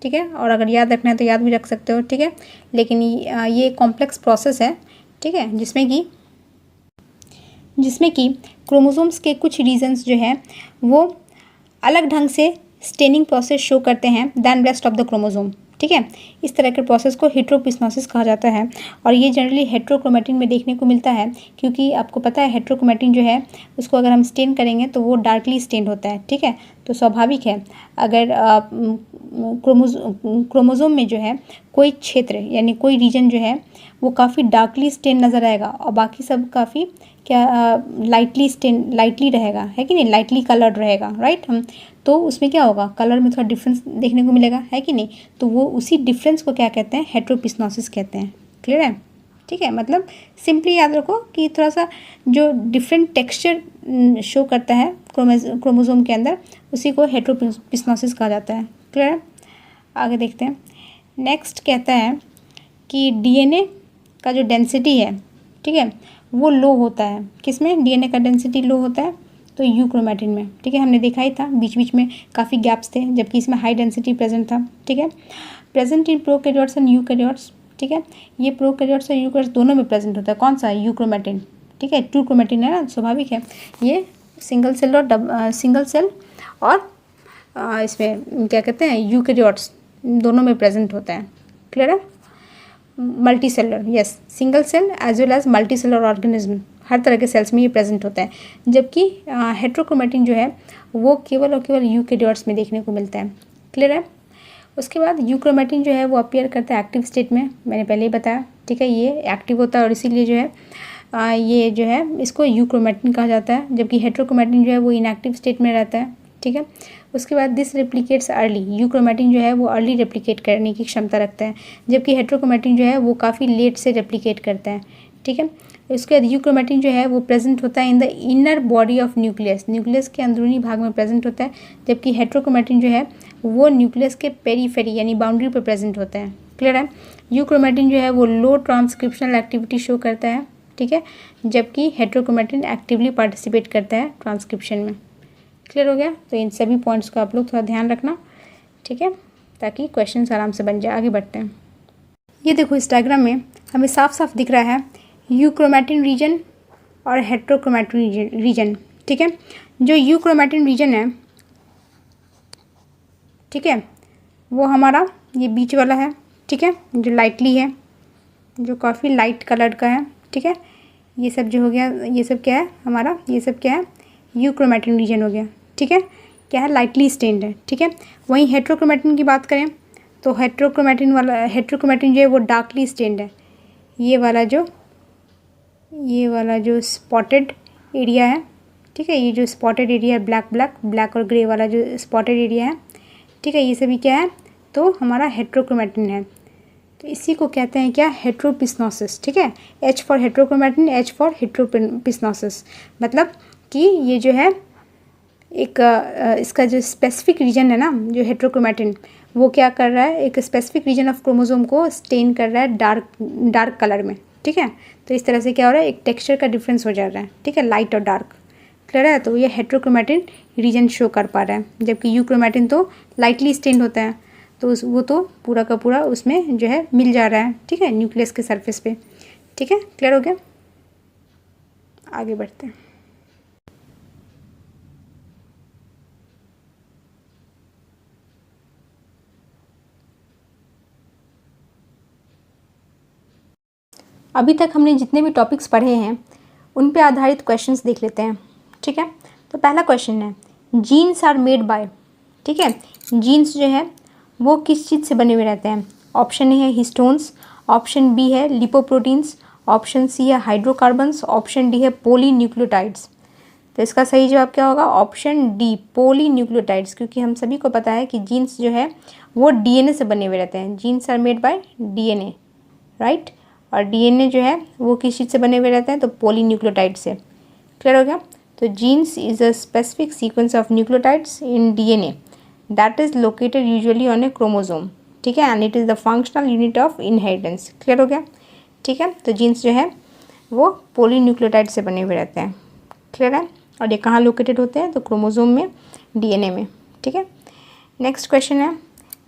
Speaker 1: ठीक है, और अगर याद रखना है तो याद भी रख सकते हो, ठीक है। लेकिन ये कॉम्प्लेक्स प्रोसेस है, ठीक है, जिसमें कि क्रोमोसोम्स के कुछ रीजन्स जो है वो अलग ढंग से स्टेनिंग प्रोसेस शो करते हैं than rest of the chromosome, ठीक है। इस तरह के प्रोसेस को हेट्रोपिस्नोसिस कहा जाता है और ये जनरली हेट्रोक्रोमैटिन में देखने को मिलता है, क्योंकि आपको पता है हेट्रोक्रोमैटिन जो है उसको अगर हम स्टेन करेंगे तो वो डार्कली स्टेन्ड होता है, ठीक है। तो स्वाभाविक है अगर क्रोमोसोम में जो है कोई क्षेत्र यानी कोई रीजन जो है वो काफ़ी डार्कली स्टेन नज़र आएगा और बाकी सब काफ़ी लाइटली रहेगा, है कि नहीं, लाइटली कलर्ड रहेगा, राइट। तो उसमें क्या होगा, कलर में थोड़ा डिफरेंस देखने को मिलेगा, है कि नहीं। तो वो उसी डिफरेंस को क्या कहते हैं, हेट्रोपिस्नोसिस कहते हैं। क्लियर है? ठीक है, मतलब सिंपली याद रखो कि थोड़ा सा जो डिफरेंट टेक्सचर शो करता है क्रोमोसोम के अंदर उसी को हेट्रोपिस्नोसिस कहा जाता है। क्लियर है? आगे देखते हैं। नेक्स्ट कहता है कि डीएनए का जो डेंसिटी है, ठीक है, वो लो होता है। किसमें डीएनए का डेंसिटी लो होता है? तो यू क्रोमैटिन में, ठीक है। हमने देखा ही था बीच बीच में काफ़ी गैप्स थे, जबकि इसमें हाई डेंसिटी प्रेजेंट था, ठीक है। Present in prokaryotes and eukaryotes, ठीक है। ये प्रोकैरियोट्स और यूकैरियोट्स दोनों में प्रेजेंट होता है। कौन सा? यू क्रोमैटिन, ठीक है। ट्रू क्रोमैटिन है ना, स्वाभाविक है। ये सिंगल सेल और इसमें क्या कहते हैं यूकैरियोट्स दोनों में प्रेजेंट होता है। क्लियर है? Multicellular, yes, single cell as well as multicellular organism, हर तरह के सेल्स में ये प्रेजेंट होता है। जबकि हेट्रोक्रोमेटिन जो है वो केवल और केवल यूकेरियोट्स में देखने को मिलता है। क्लियर है? उसके बाद यूक्रोमेटिन जो है वो अपीयर करता है एक्टिव स्टेट में, मैंने पहले ही बताया। ठीक है, ये एक्टिव होता है और इसीलिए जो है ये जो है इसको यूक्रोमेटिन कहा जाता है। जबकि हेट्रोक्रोमेटिन जो है वो इनएक्टिव स्टेट में रहता है। ठीक है, उसके बाद दिस रेप्लिकेट्स अर्ली, यूक्रोमेटिन जो है वो अर्ली रेप्लिकेट करने की क्षमता रखता है, जबकि हेट्रोक्रोमेटिन जो है वो काफ़ी लेट से रेप्लिकेट करता है। ठीक है, उसके बाद यूक्रोमेटिन जो है वो प्रेजेंट होता है in the inner body of nucleus, nucleus के अंदरूनी भाग में प्रेजेंट होता है। जबकि हेट्रोक्रोमेटिन जो है वो न्यूक्लियस के पेरीफेरी यानी बाउंड्री पर प्रेजेंट होता है। क्लियर है? यूक्रोमेटिन जो है वो लो ट्रांसक्रिप्शनल एक्टिविटी शो करता है। ठीक है, जबकि हेट्रोक्रोमेटिन एक्टिवली पार्टिसिपेट करता है ट्रांसक्रिप्शन में। क्लियर हो गया? तो इन सभी पॉइंट्स का आप लोग थोड़ा ध्यान रखना। ठीक है, ताकि क्वेश्चन आराम से बन जाए। आगे बढ़ते हैं। ये देखो इस डायग्राम में हमें साफ साफ दिख रहा है यूक्रोमेटिन रीजन और हेट्रोक्रोमेटिन रीजन। ठीक है, जो यूक्रोमेटिन रीजन है, ठीक है, वो हमारा ये बीच वाला है। ठीक है, जो लाइटली है, जो काफ़ी लाइट कलर का है। ठीक है, ये सब जो हो गया, ये सब क्या है हमारा, ये सब क्या है, यूक्रोमेटिन रीजन हो गया। ठीक है, क्या है, लाइटली स्टेन्ड है। ठीक है, वहीं हेट्रोक्रोमेटिन की बात करें तो हेट्रोक्रोमेटिन जो है वो डार्कली स्टेन्ड है। ये वाला जो स्पॉटेड एरिया है, ठीक है, ये जो स्पॉटेड एरिया है, ब्लैक और ग्रे वाला जो स्पॉटेड एरिया है, ठीक है, ये सभी क्या है, तो हमारा हेट्रोक्रोमेटिन है। तो इसी को कहते हैं क्या, हेट्रोपिस्नोसिस। ठीक है, H for heterochromatin, H for heteropycnosis, मतलब कि ये जो है एक इसका जो स्पेसिफिक रीजन है ना, जो हेट्रोक्रोमेटिन, वो क्या कर रहा है, एक स्पेसिफिक रीजन ऑफ क्रोमोसोम को स्टेन कर रहा है डार्क कलर में। ठीक है, तो इस तरह से क्या हो रहा है, एक टेक्सचर का डिफरेंस हो जा रहा है। ठीक है, लाइट और डार्क। क्लियर है? तो ये हेट्रोक्रोमेटिन रीजन शो कर पा रहा है, जबकि यूक्रोमेटिन तो लाइटली स्टेन्ड होता है, तो वो तो पूरा का पूरा उसमें जो है मिल जा रहा है। ठीक है, न्यूक्लियस के सरफेस पे। ठीक है, क्लियर हो गया? आगे बढ़ते हैं। अभी तक हमने जितने भी टॉपिक्स पढ़े हैं उन पे आधारित क्वेश्चंस देख लेते हैं। ठीक है, तो पहला क्वेश्चन है, जीन्स आर मेड बाय। ठीक है, जीन्स जो है वो किस चीज़ से बने हुए रहते हैं? ऑप्शन ए है हिस्टोन्स, ऑप्शन बी है लिपोप्रोटीन्स, ऑप्शन सी है हाइड्रोकार्बन्स, ऑप्शन डी है पोलीन्यूक्लियोटाइड्स। तो इसका सही जवाब क्या होगा? ऑप्शन डी, पोलीन्यूक्लियोटाइड्स, क्योंकि हम सभी को पता है कि जीन्स जो है वो डीएनए से बने हुए रहते हैं। Genes are made by DNA, right? और डीएनए जो है वो किस चीज़ से बने हुए रहते हैं? तो पोलीन्यूक्लियोटाइड से। क्लियर हो गया? तो genes is a specific sequence of nucleotides in DNA that is located usually on a chromosome. ठीक है, and it is the functional unit of inheritance. Clear हो गया? ठीक है, तो जीन्स जो है वो पोलीन्यूक्लियोटाइड से बने हुए रहते हैं। क्लियर है? और ये कहाँ लोकेटेड होते हैं? तो क्रोमोसोम में, डीएनए में। ठीक है, नेक्स्ट क्वेश्चन है,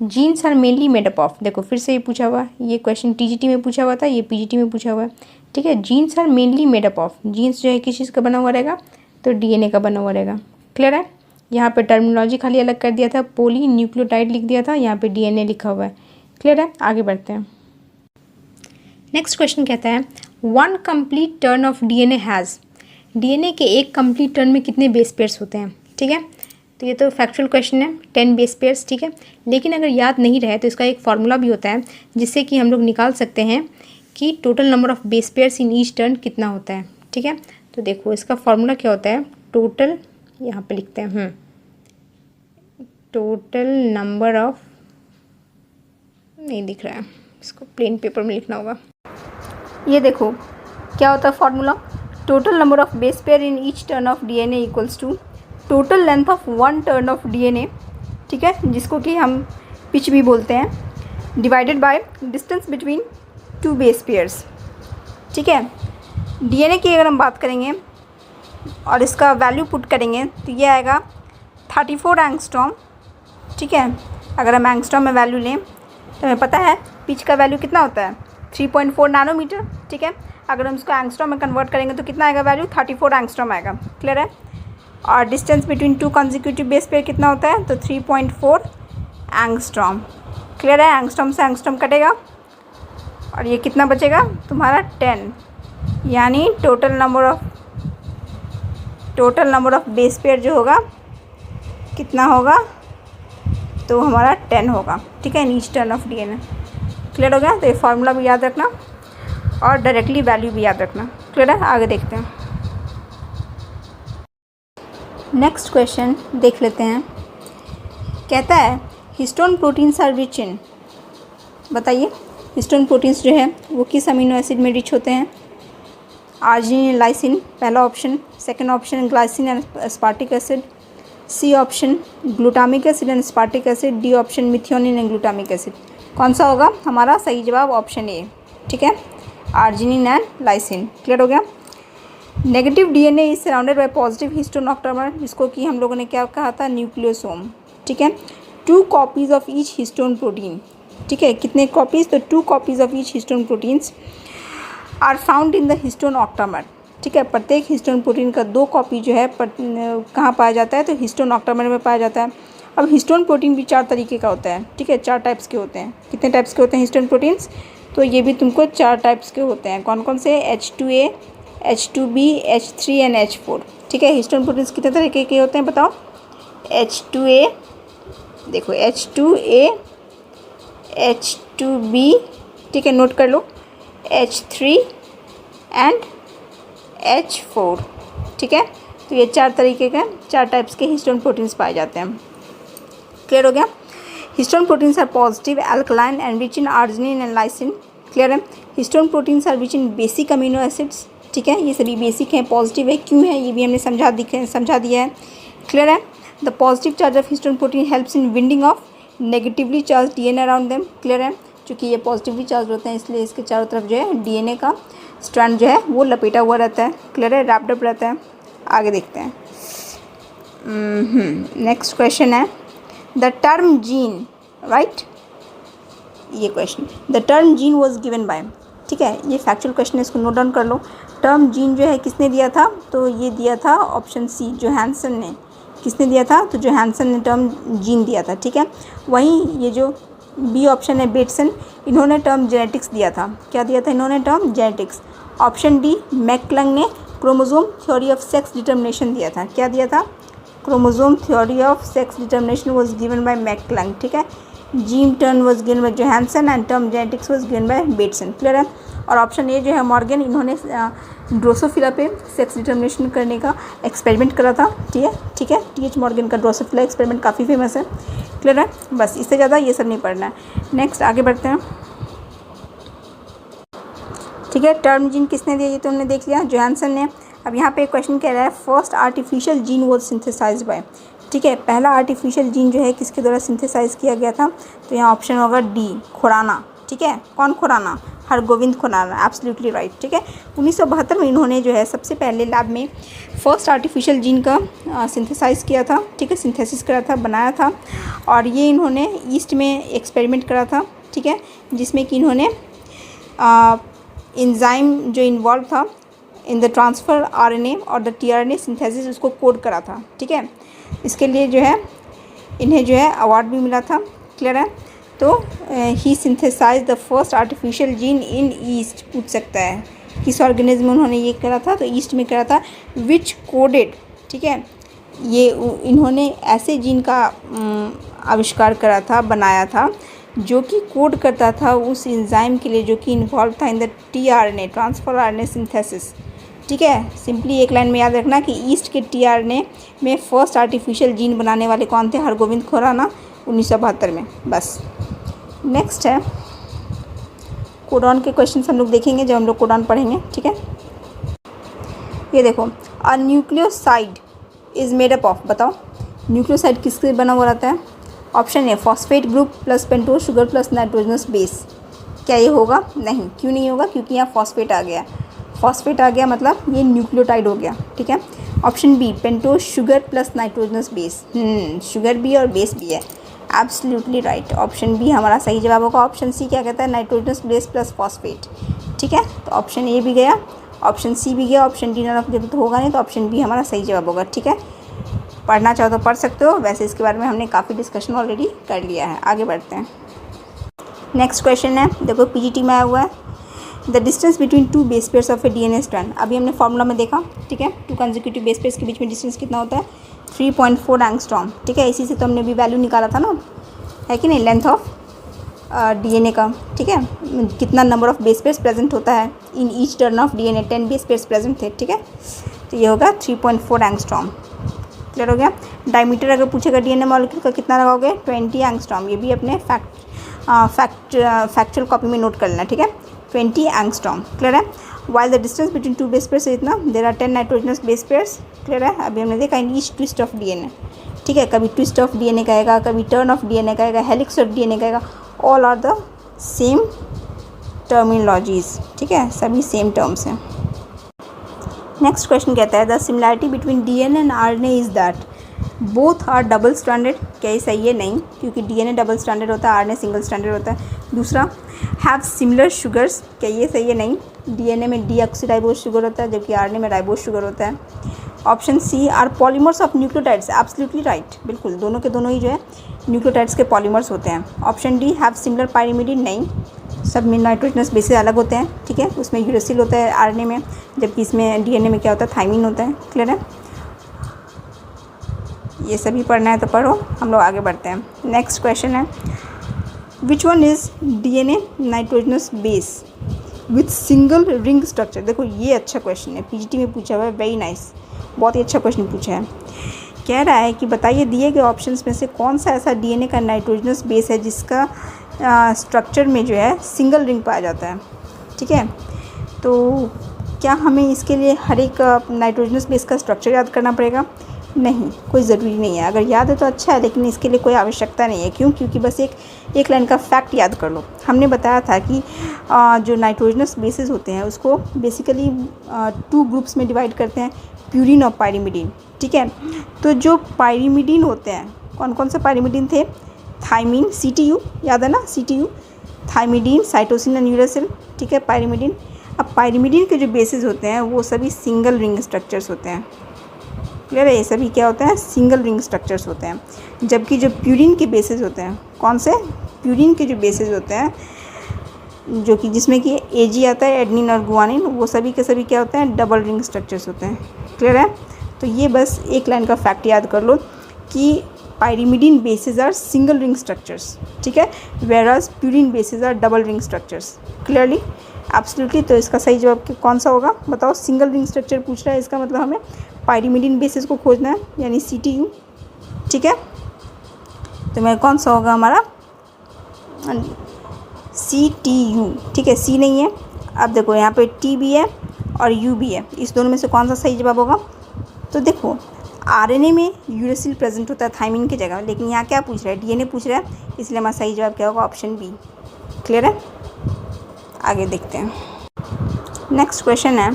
Speaker 1: genes are mainly made up of. देखो फिर से ये पूछा हुआ, ये क्वेश्चन टीजीटी में पूछा हुआ था, ये पीजीटी में पूछा हुआ है। ठीक है, genes are mainly made up of, genes जो है किस चीज़ का बना हुआ रहेगा? तो डीएनए का बना हुआ रहेगा। क्लियर है? यहाँ पे टर्मिनोलॉजी खाली अलग कर दिया था, पोलीन्यूक्लियोटाइड लिख दिया था, यहाँ पे डीएनए लिखा हुआ है। क्लियर है? आगे बढ़ते हैं। नेक्स्ट क्वेश्चन कहता है, one complete turn of DNA has. DNA के एक कंप्लीट टर्न में कितने बेस पेयर्स होते हैं? ठीक है, तो ये तो फैक्चुअल क्वेश्चन है, 10 बेस पेयर्स। ठीक है, लेकिन अगर याद नहीं रहे तो इसका एक फार्मूला भी होता है जिससे कि हम लोग निकाल सकते हैं कि total number of base pairs in each turn कितना होता है। ठीक है, तो देखो इसका फार्मूला क्या होता है, टोटल, यहाँ पे लिखते हैं टोटल नंबर ऑफ, नहीं दिख रहा है, इसको प्लेन पेपर में लिखना होगा। ये देखो क्या होता है formula, total number of base pair in each turn of DNA equals to total length of one turn of DNA. ठीक है, जिसको कि हम पिच भी बोलते हैं, divided by distance between two base pairs. ठीक है, डीएनए की अगर हम बात करेंगे और इसका वैल्यू पुट करेंगे तो ये आएगा 34 एंगस्ट्रॉम। ठीक है, अगर हम एंगस्ट्रॉम में वैल्यू लें तो हमें पता है पिच का वैल्यू कितना होता है, 3.4 नैनोमीटर। ठीक है, अगर हम इसको एंगस्ट्रॉम में कन्वर्ट करेंगे तो कितना आएगा वैल्यू, 34 एंगस्ट्रॉम आएगा। क्लियर है? और distance between to consecutive base pair कितना होता है, तो 3.4 एंगस्ट्रॉम। क्लियर है? एंगस्ट्रॉम से एंगस्ट्रॉम कटेगा और ये कितना बचेगा तुम्हारा 10, यानी total number of base pair जो होगा कितना होगा, तो हमारा 10 होगा। ठीक है, इन each turn of DNA. Clear हो गया? तो ये फार्मूला भी याद रखना और डायरेक्टली वैल्यू भी याद रखना। क्लियर है? आगे देखते हैं। नेक्स्ट क्वेश्चन देख लेते हैं। कहता है histone proteins are rich in, बताइए हिस्टोन प्रोटीन्स जो है वो किस अमीनो एसिड में रिच होते हैं? आर्जिनिन, लाइसिन पहला option, second option glycine and aspartic acid, C option glutamic acid and aspartic acid, D option methionine and glutamic acid. कौन सा होगा हमारा सही जवाब? Option A. ठीक है, आर्जिनिन एंड लाइसिन। क्लियर हो गया? Negative DNA is surrounded by positive histone octamer, जिसको कि हम लोगों ने क्या कहा था? न्यूक्लियोसोम। ठीक है, 2 copies of each histone protein. ठीक है, कितने कॉपीज? तो 2 copies of each histone proteins are found in the histone octamer. ठीक है, प्रत्येक हिस्टोन प्रोटीन का 2 कॉपी जो है कहाँ पाया जाता है? तो हिस्टोन ऑक्टामर में पाया जाता है। अब हिस्टोन प्रोटीन भी 4 तरीके का होता है। ठीक है, 4 टाइप्स के होते हैं। कितने टाइप्स के होते हैं हिस्टोन प्रोटीन्स? तो ये भी तुमको 4 टाइप्स के होते हैं। कौन कौन से? H2A, H2B, H3 and H4। ठीक है, हिस्टोन प्रोटीन्स कितने तरीके के होते हैं बताओ? H2A, देखो H2A, H2B, ठीक है नोट कर लो, H3 एंड H4। ठीक है, तो ये 4 तरीके के 4 टाइप्स के हिस्टोन प्रोटीन्स पाए जाते हैं। क्लियर हो गया? Histone proteins are positive, alkaline and rich in arginine and lysine. Clear है? Histone proteins are rich in basic amino acids. ठीक है, ये सभी बेसिक हैं, पॉजिटिव है। क्यों है ये भी हमने समझा दिया है। क्लियर है? The positive charge of histone protein helps in winding of negatively charge DNA around them. Clear है? क्योंकि ये पॉजिटिवली चार्ज होते हैं इसलिए इसके चारों तरफ जो है डीएनए का स्ट्रैंड जो है वो लपेटा हुआ रहता है। क्लियर है? रैप्ड अप रहता है। आगे देखते हैं। नेक्स्ट क्वेश्चन है द टर्म जीन, राइट? ये question, the term gene was given bye. ठीक है, ये फैक्चुअल क्वेश्चन है, इसको नोट डाउन कर लो। टर्म जीन जो है किसने दिया था? तो ये दिया था ऑप्शन सी, जोहानसन ने। किसने दिया था? तो जोहानसन ने टर्म जीन दिया था। ठीक है, वहीं ये जो बी ऑप्शन है बेटसन, इन्होंने टर्म जेनेटिक्स दिया था। क्या दिया था इन्होंने? Term genetics. Option D McClung ने chromosome theory of sex determination दिया था। क्या दिया था? Chromosome theory of sex determination was given by McClung. ठीक है, gene term was given by Johannsen and term genetics was given by Bateson. Clear है? और ऑप्शन ए जो है मॉर्गन, इन्होंने ड्रोसोफिला पे सेक्स डिटर्मिनेशन करने का एक्सपेरिमेंट करा था। ठीक है, टीएच मॉर्गन का ड्रोसोफिला एक्सपेरिमेंट काफ़ी फेमस है। क्लियर है? बस इससे ज़्यादा ये सब नहीं पढ़ना है। नेक्स्ट आगे बढ़ते हैं। ठीक है, टर्म जीन किसने दिया? ये तो हमने देख लिया, जोहानसन ने। अब यहाँ पे एक क्वेश्चन कह रहा है first artificial gene was synthesized by. ठीक है, पहला आर्टिफिशियल जीन जो है किसके द्वारा सिंथेसाइज किया गया था? तो यहाँ ऑप्शन होगा डी, खुराना। ठीक है, कौन खुराना? Hargobind Khorana, absolutely right. ठीक है, 1972 में इन्होंने जो है सबसे पहले लैब में फर्स्ट आर्टिफिशियल जीन का सिंथेसाइज किया था। ठीक है, सिंथेसिस करा था, बनाया था। और ये इन्होंने ईस्ट में एक्सपेरिमेंट करा था। ठीक है, जिसमें कि इन्होंने एंजाइम जो इन्वॉल्व था इन द ट्रांसफ़र आरएनए और द टीआरएनए सिंथेसिस, उसको कोड करा था। ठीक है, इसके लिए जो है इन्हें जो है अवार्ड भी मिला था। क्लियर है? तो he synthesize the first artificial gene in yeast. पूछ सकता है किस ऑर्गेनिज्म में उन्होंने ये करा था? तो ईस्ट में करा था, विच कोडेड। ठीक है, ये इन्होंने ऐसे जीन का आविष्कार करा था, बनाया था, जो कि कोड करता था उस एंजाइम के लिए जो कि इन्वॉल्व था in the tRNA, transfer RNA synthesis. ठीक है, सिंपली एक लाइन में याद रखना कि ईस्ट के टीआरएनए में फर्स्ट आर्टिफिशियल जीन बनाने वाले कौन थे? हरगोविंद खुराना, 1972 में। बस नेक्स्ट है कोडॉन के क्वेश्चन हम लोग देखेंगे जब हम लोग कोडॉन पढ़ेंगे। ठीक है, ये देखो, a nucleoside is made up of. बताओ न्यूक्लियोसाइड किससे बना हुआ रहता है? Option A phosphate group plus pentose sugar plus nitrogenous base. क्या ये होगा? नहीं। क्यों नहीं होगा? क्योंकि यहाँ फॉस्फेट आ गया। फॉस्फेट आ गया मतलब ये न्यूक्लियोटाइड हो गया। ठीक है, option B pentose sugar plus nitrogenous base. Sugar भी और बेस भी है, एब्सोल्युटली राइट। ऑप्शन बी हमारा सही जवाब होगा। ऑप्शन सी क्या कहता है? Nitrogenous base plus phosphate. ठीक है, तो ऑप्शन ए भी गया, ऑप्शन सी भी गया, option D none of the तो होगा नहीं, तो ऑप्शन बी हमारा सही जवाब होगा। ठीक है, पढ़ना चाहो तो पढ़ सकते हो, वैसे इसके बारे में हमने काफ़ी डिस्कशन ऑलरेडी कर लिया है। आगे बढ़ते हैं। नेक्स्ट क्वेश्चन है, देखो पीजीटी में आया हुआ है, the distance between two base pairs of A DNA strand. अभी हमने फॉर्मूला में देखा, ठीक है, टू कंसेक्यूटिव बेस पेयर्स के बीच में डिस्टेंस कितना होता है, 3.4 एंगस्ट्रॉम, ठीक है। इसी से तो हमने भी वैल्यू निकाला था ना, है कि नहीं, लेंथ ऑफ डीएनए का, ठीक है, कितना number of base pairs present होता है इन each turn of DNA, 10 base pairs present थे, ठीक है। तो ये होगा 3.4 एंगस्ट्रॉम। क्लियर हो गया। डायमीटर अगर पूछेगा डीएनए मॉलिक्यूल का कितना लगाओगे, 20 एंगस्ट्रॉम। ये भी अपने फैक्चुअल कॉपी में नोट कर लेना, ठीक है, 20 एंगस्ट्रॉम। क्लियर है। While the distance between two base pairs इतना, there are 10 nitrogenous base pairs. Clear है। अभी हमने देखा in each twist of DNA, ठीक है, कभी ट्विस्ट ऑफ डीएनए कहेगा, कभी टर्न ऑफ डीएनए कहेगा, हेलिक्स ऑफ डीएनए कहेगा, all are the same terminologies, ठीक है, सभी सेम टर्म्स हैं। नेक्स्ट क्वेश्चन कहता है the similarity between DNA and RNA is that both are double stranded. क्या ये सही है? नहीं, क्योंकि डीएनए डबल स्ट्रैंडेड होता है, आरएनए सिंगल स्ट्रैंडेड होता है। दूसरा, हैव सिमिलर शुगर्स। क्या ये सही है? नहीं, डीएनए में डीऑक्सीराइबोज शुगर होता है जबकि आरएनए में राइबोज शुगर होता है। Option C, are polymers of nucleotides. Absolutely right, बिल्कुल, दोनों के दोनों ही जो है न्यूक्लियोटाइड्स के पॉलीमर्स होते हैं। Option D, have similar pyrimidine. नहीं, सब में नाइट्रोजनस बेसिस अलग होते हैं, ठीक है, उसमें यूरेसिल होता है आरएनए में, जबकि इसमें डीएनए में क्या होता है, थाइमिन होता है। क्लियर है। ये सभी पढ़ना है तो पढ़ो, हम लोग आगे बढ़ते हैं। नेक्स्ट क्वेश्चन है which one is DNA nitrogenous base with single ring structure. देखो ये अच्छा क्वेश्चन है, पीजीटी में पूछा हुआ है, वेरी नाइस, बहुत ही अच्छा क्वेश्चन पूछा है। कह रहा है कि बताइए दिए गए ऑप्शंस में से कौन सा ऐसा डीएनए का नाइट्रोजनस बेस है जिसका स्ट्रक्चर में जो है सिंगल रिंग पाया जाता है, ठीक है। तो क्या हमें इसके लिए हर एक नाइट्रोजनस बेस का स्ट्रक्चर याद करना पड़ेगा? नहीं, कोई ज़रूरी नहीं है। अगर याद है तो अच्छा है, लेकिन इसके लिए कोई आवश्यकता नहीं है। क्यों? क्योंकि बस एक लाइन का फैक्ट याद कर लो। हमने बताया था कि जो नाइट्रोजनस बेसिस होते हैं उसको बेसिकली 2 ग्रुप्स में डिवाइड करते हैं, प्यूरिन और पाइरीमिडीन, ठीक है। तो जो पाइरीमिडीन होते हैं, कौन कौन से पाइरीमिडीन थे? थाइमिन, CTU, याद है ना, CTU, thymidine, cytosine and uracil, ठीक है, पाइरीमिडीन। अब पाइरीमिडीन के जो बेसिस होते हैं वो सभी सिंगल रिंग स्ट्रक्चर्स होते हैं। क्लियर है। ये सभी क्या होते हैं? सिंगल रिंग स्ट्रक्चर्स होते हैं। जबकि जो प्यूरिन के बेसिस होते हैं, कौन से? प्यूरिन के जो बेसिस होते हैं, जो कि जिसमें कि AG आता है, एडनिन और गुआनिन, वो सभी के सभी क्या होते हैं? डबल रिंग स्ट्रक्चर्स होते हैं। क्लियर है। तो ये बस एक लाइन का फैक्ट याद कर लो कि pyrimidine bases are single ring structures, ठीक है, whereas purine bases are double ring structures. Clearly, absolutely. तो इसका सही जवाब कौन सा होगा बताओ? सिंगल रिंग स्ट्रक्चर पूछ रहा है, इसका मतलब हमें पाइरीमिडीन बेसिस को खोजना है, यानी CTU, ठीक है। तो मैं कौन सा होगा हमारा? CTU, ठीक है, C नहीं है। अब देखो यहाँ पे T भी है और U भी है, इस दोनों में से कौन सा सही जवाब होगा? तो देखो आरएनए में यूरेसिल प्रेजेंट होता है थाइमिन की जगह, लेकिन यहाँ क्या पूछ रहा है? डीएनए पूछ रहा है, इसलिए हमारा सही जवाब क्या होगा? Option B. क्लियर है। आगे देखते हैं। नेक्स्ट क्वेश्चन है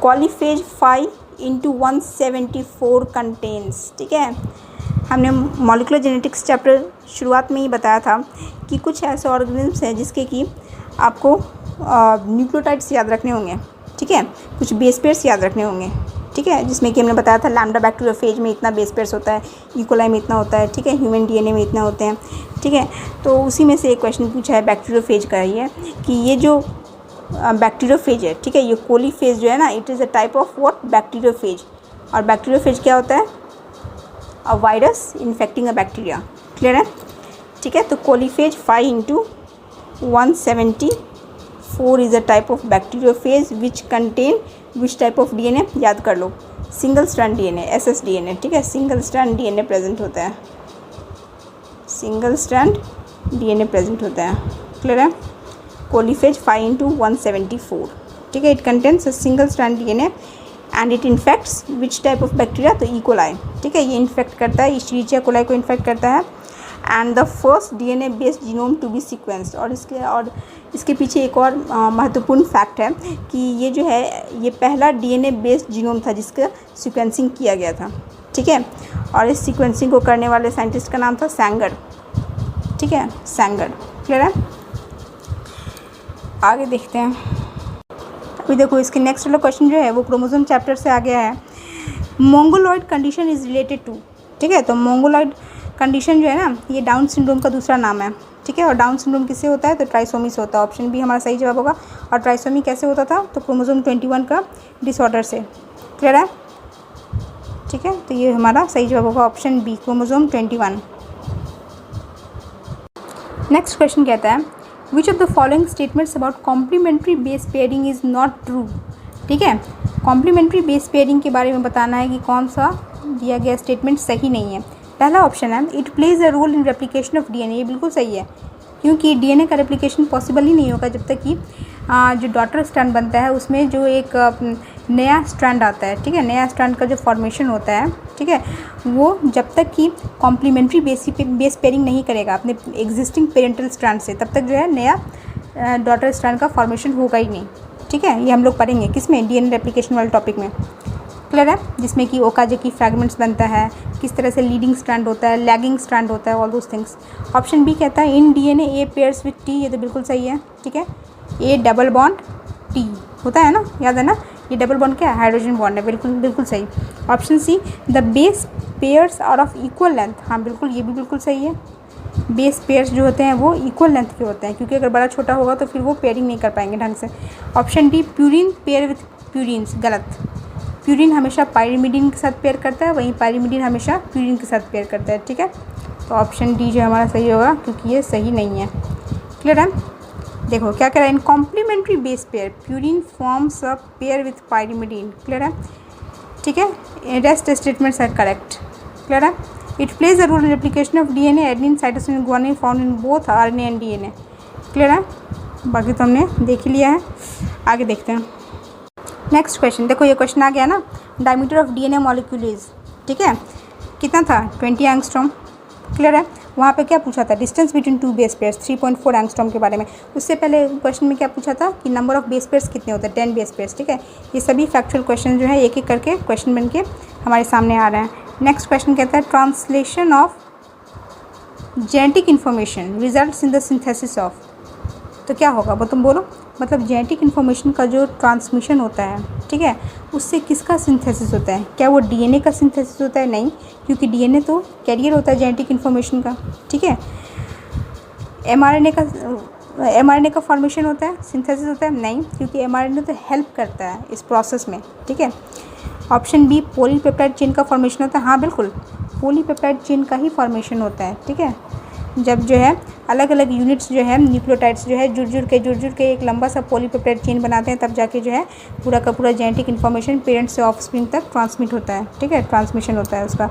Speaker 1: क्वालिफेज 5 इंटू 174 कंटेन्स, ठीक है। हमने मॉलिक्यूलर जेनेटिक्स चैप्टर शुरुआत में ही बताया था कि कुछ ऐसे ऑर्गेनिज्म्स हैं जिसके कि आपको न्यूक्लियोटाइड्स याद रखने होंगे, ठीक है, कुछ बेस पेयर्स याद रखने होंगे, ठीक है, जिसमें कि हमने बताया था लैम्डा बैक्टीरियोफेज में इतना बेस पेयर्स होता है, इकोलाई में इतना होता है, ठीक है, ह्यूमन डीएनए में इतना होते हैं, ठीक है। तो उसी में से एक क्वेश्चन पूछा है बैक्टीरियोफेज का, ये कि ये जो बैक्टीरियोफेज है, ठीक है, ये कोलीफेज जो है ना, it is a type of what? Bacteriophage. और बैक्टीरियोफेज क्या होता है? A virus infecting a bacteria. Clear है, ठीक है। तो कोलीफेज 5 into 174 is a type of bacteriophage which contain which type of DNA? याद कर लो, सिंगल स्ट्रैंड डीएनए, SSDNA, ठीक है, सिंगल स्ट्रैंड डीएनए प्रेजेंट होता है, सिंगल स्ट्रैंड डीएनए प्रेजेंट होता है। क्लियर है। कोलीफेज 5 इंटू 174, ठीक है, it contains a single strand DNA and it infects which type of bacteria? तो इकोलाई, ठीक है, ये इन्फेक्ट करता है, इश्चेरिचिया कोलाई को इन्फेक्ट करता है। And the first DNA based genome to be sequenced. और इसके पीछे एक और महत्वपूर्ण फैक्ट है कि ये जो है ये पहला डीएनए बेस्ड जीनोम था जिसका सीक्वेंसिंग किया गया था, ठीक है। और इस सीक्वेंसिंग को करने वाले साइंटिस्ट का नाम था सैंगर, ठीक है, सैंगर। क्लियर है। आगे देखते हैं। अभी देखो इसके नेक्स्ट वाला क्वेश्चन जो है वो क्रोमोसोम चैप्टर से आ गया है। Mongoloid condition is related to, ठीक है। तो मोंगोलॉइड कंडीशन जो है ना, ये डाउन सिंड्रोम का दूसरा नाम है,
Speaker 2: ठीक है। और डाउन सिंड्रोम किससे होता है? तो ट्राइसोमी से होता है। ऑप्शन बी हमारा सही जवाब होगा। और ट्राइसोमी कैसे होता था? तो क्रोमोसोम 21 का डिसऑर्डर से। क्लियर है? ठीक है, तो ये हमारा सही जवाब होगा option B, chromosome 21। Next question कहता है which of the following statements about complementary base pairing is not true. ठीक है, कॉम्प्लीमेंट्री बेस पेयरिंग के बारे में बताना है कि कौन सा दिया गया स्टेटमेंट सही नहीं है। पहला ऑप्शन है it plays a role in replication of DNA. ये बिल्कुल सही है, क्योंकि डीएनए का रेप्लिकेशन पॉसिबल ही नहीं होगा जब तक कि जो डॉटर स्ट्रैंड बनता है उसमें जो एक नया स्ट्रैंड आता है, ठीक है, नया स्ट्रैंड का जो फॉर्मेशन होता है, ठीक है, वो जब तक कि कॉम्प्लीमेंट्री बेस पेयरिंग नहीं करेगा अपने एग्जिस्टिंग पेरेंटल स्ट्रैंड से, तब तक जो है नया डॉटर स्ट्रैंड का फॉर्मेशन होगा ही नहीं। ठीक है, ये हम लोग पढ़ेंगे किसमें? डीएनए रेप्लिकेशन वाले टॉपिक में। क्लियर है? जिसमें कि ओकाज़की फ्रैगमेंट्स बनता है, किस तरह से लीडिंग स्ट्रैंड होता है, लैगिंग स्ट्रैंड होता है, all those things. Option B कहता है in DNA A pairs with T. ये तो बिल्कुल सही है। ठीक है, ए डबल बॉन्ड टी होता है ना, याद है ना, ये डबल बॉन्ड क्या है? हाइड्रोजन बॉन्ड है। बिल्कुल बिल्कुल सही। Option C the base pairs are of equal length. हाँ बिल्कुल, ये भी बिल्कुल सही है। बेस पेयर्स जो होते हैं वो इक्वल लेंथ के होते हैं, क्योंकि अगर बड़ा छोटा होगा तो फिर वो पेयरिंग नहीं कर पाएंगे ढंग से। Option D purine pair with purines, गलत। प्यूरिन हमेशा पायरिमिडीन के साथ पेयर करता है, वहीं पायरिमिडीन हमेशा प्यूरिन के साथ पेयर करता है। ठीक है, तो ऑप्शन डी जो हमारा सही होगा, क्योंकि ये सही नहीं है। क्लियर है? देखो क्या कह रहा है, in complementary base pair purine forms a pair with pyrimidine. Clear है? ठीक है, rest statements are correct. Clear है? It plays a role in replication of DNA, adenine, cytosine, guanine found in both RNA and DNA. Clear है? बाकी तो हमने देख ही लिया है, आगे देखते हैं। नेक्स्ट क्वेश्चन देखो, ये क्वेश्चन आ गया ना, diameter of DNA molecule is, ठीक है, कितना था? 20 एंगस्ट्रॉम। क्लियर है? वहाँ पे क्या पूछा था? Distance between two base pairs 3.4 angstrom के बारे में। उससे पहले क्वेश्चन में क्या पूछा था कि नंबर ऑफ बेस पेयर्स कितने होते हैं? 10 बेस पेयर्स। ठीक है, ये सभी फैक्चुअल क्वेश्चन जो है एक एक करके क्वेश्चन बन के हमारे सामने आ रहे हैं। नेक्स्ट क्वेश्चन कहता है translation of genetic information results in the synthesis of. तो क्या होगा वो तुम बोलो? मतलब जेनेटिक इन्फॉर्मेशन का जो ट्रांसमिशन होता है, ठीक है, उससे किसका सिंथेसिस होता है? क्या वो डीएनए का सिंथेसिस होता है? नहीं, क्योंकि डीएनए तो कैरियर होता है जेनेटिक इन्फॉर्मेशन का। ठीक है, एमआरएनए का फॉर्मेशन होता है, सिंथेसिस होता है? नहीं, क्योंकि एमआरएनए तो हेल्प करता है इस प्रोसेस में। ठीक है, ऑप्शन बी पॉलीपेप्टाइड चेन का फॉर्मेशन होता है। हाँ बिल्कुल, पॉलीपेप्टाइड चेन का ही फॉर्मेशन होता है। ठीक है, जब जो है अलग अलग यूनिट्स जो है न्यूक्लियोटाइड्स जो है जुड़ जुड़ के एक लंबा सा पॉलीपेप्टाइड चेन बनाते हैं, तब जाके जो है पूरा का पूरा जेनेटिक इन्फॉर्मेशन पेरेंट्स से ऑफस्प्रिंग तक ट्रांसमिट होता है। ठीक है, ट्रांसमिशन होता है, उसका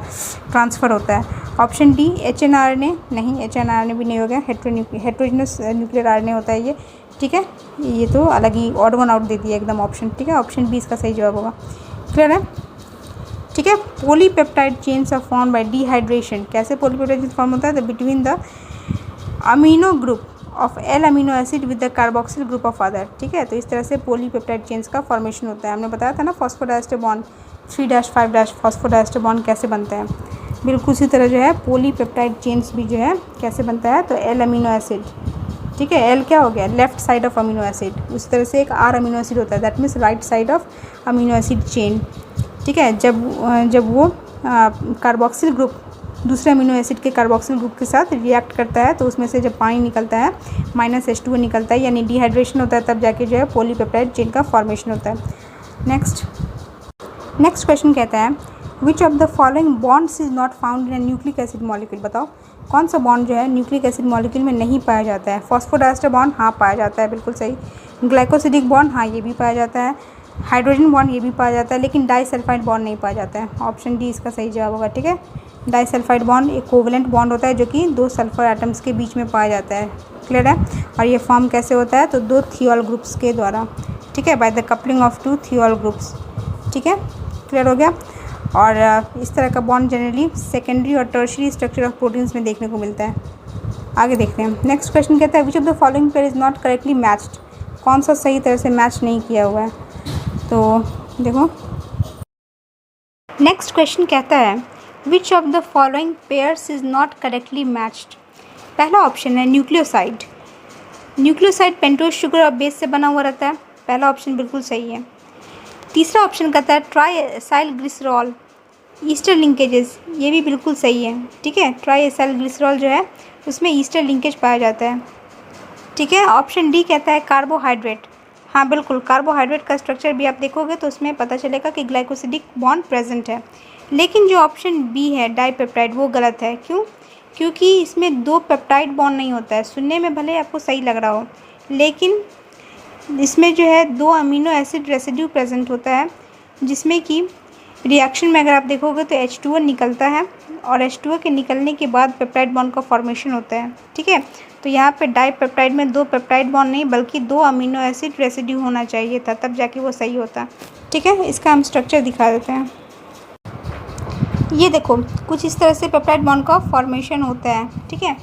Speaker 2: ट्रांसफ़र होता है। ऑप्शन डी एचएनआरएनए, नहीं एचएनआरएनए भी नहीं हो गया, हेट्रोजिनस न्यूक्लियर आरएनए होता है ये। ठीक है, ये तो अलग ही ऑड वन आउट दे दिया एकदम ऑप्शन। ठीक है, ऑप्शन बी इसका सही जवाब होगा। क्लियर है? ठीक है, polypeptide chains are form by dehydration. कैसे पॉलीपेप्टाइड चेन फॉर्म होता है? तो between the amino group of L amino acid with the carboxyl group of other. ठीक है, तो इस तरह से पॉलीपेप्टाइड चेन्स का फॉर्मेशन होता है। हमने बताया था ना फॉस्फोडाइस्टर बॉन्ड 3-5- फॉस्फोडाइस्टर बॉन्ड कैसे बनता है, बिल्कुल उसी तरह जो है पॉलीपेप्टाइड चेन्स भी जो है कैसे बनता है? तो एल अमीनो एसिड, ठीक है, एल क्या हो गया? Left side of amino acid. उसी तरह से एक आर अमीनो एसिड होता है, that means right side of amino acid chain. ठीक है, जब वो कार्बोक्सिल ग्रुप दूसरे अमीनो एसिड के कार्बोक्सिल ग्रुप के साथ रिएक्ट करता है, तो उसमें से जब पानी निकलता है -H2O निकलता है, यानी डिहाइड्रेशन होता है, तब जाके जो है पॉलीपेप्टाइड चेन का फॉर्मेशन होता है। नेक्स्ट क्वेश्चन कहता है which of the following bonds is not found in A nucleic acid molecule. बताओ कौन सा बॉन्ड जो है न्यूक्लिक एसिड मॉलिक्यूल में नहीं पाया जाता है? फॉस्फोडाइस्टर बॉन्ड, हाँ पाया जाता है, बिल्कुल सही। ग्लाइकोसिडिक बॉन्ड, हाँ ये भी पाया जाता है। हाइड्रोजन बॉन्ड ये भी पाया जाता है, लेकिन डाइसल्फाइड बॉन्ड नहीं पाया जाता है। ऑप्शन डी इसका सही जवाब होगा। ठीक है, डाइसल्फाइड बॉन्ड एक कोवेलेंट बॉन्ड होता है जो कि 2 सल्फर एटम्स के बीच में पाया जाता है। क्लियर है? और ये फॉर्म कैसे होता है? तो 2 थियोल ग्रुप्स के द्वारा। ठीक है, by the coupling of 2 thiol groups. ठीक है, क्लियर हो गया। और इस तरह का बॉन्ड जनरली सेकेंडरी और टर्शियरी स्ट्रक्चर ऑफ प्रोटीन्स में देखने को मिलता है। आगे देखते हैं। नेक्स्ट क्वेश्चन कहता है which of the following pair is not correctly matched. कौन सा सही तरह से मैच नहीं किया हुआ है? तो देखो नेक्स्ट क्वेश्चन कहता है which of the following pairs is not correctly matched. पहला ऑप्शन है न्यूक्लियोसाइड। न्यूक्लियोसाइड पेंटोज शुगर और बेस से बना हुआ रहता है, पहला ऑप्शन बिल्कुल सही है। तीसरा ऑप्शन कहता है try acyl glycerol Easter linkages, ये भी बिल्कुल सही है। ठीक है, ट्राई एसाइल ग्लिसरॉल जो है उसमें ईस्टर लिंकेज पाया जाता है। ठीक है, ऑप्शन डी कहता है कार्बोहाइड्रेट। हाँ बिल्कुल, कार्बोहाइड्रेट का स्ट्रक्चर भी आप देखोगे तो उसमें पता चलेगा कि ग्लाइकोसिडिक बॉन्ड प्रेजेंट है। लेकिन जो ऑप्शन बी है डाइपेप्टाइड वो गलत है। क्यों? क्योंकि इसमें 2 पेप्टाइड बॉन्ड नहीं होता है। सुनने में भले आपको सही लग रहा हो, लेकिन इसमें जो है 2 अमीनो एसिड रेसिड्यू प्रेजेंट होता है, जिसमें कि रिएक्शन में अगर आप देखोगे तो H2O निकलता है और H2O के निकलने के बाद पेप्टाइड बॉन्ड का फॉर्मेशन होता है। ठीक है, तो यहाँ पे डाइपेप्टाइड में 2 पेप्टाइड बॉन्ड नहीं बल्कि 2 अमीनो एसिड रेसिड्यू होना चाहिए था, तब जाके वो सही होता। ठीक है, इसका हम स्ट्रक्चर दिखा देते हैं। ये देखो कुछ इस तरह से पेप्टाइड बॉन्ड का फॉर्मेशन होता है। ठीक है,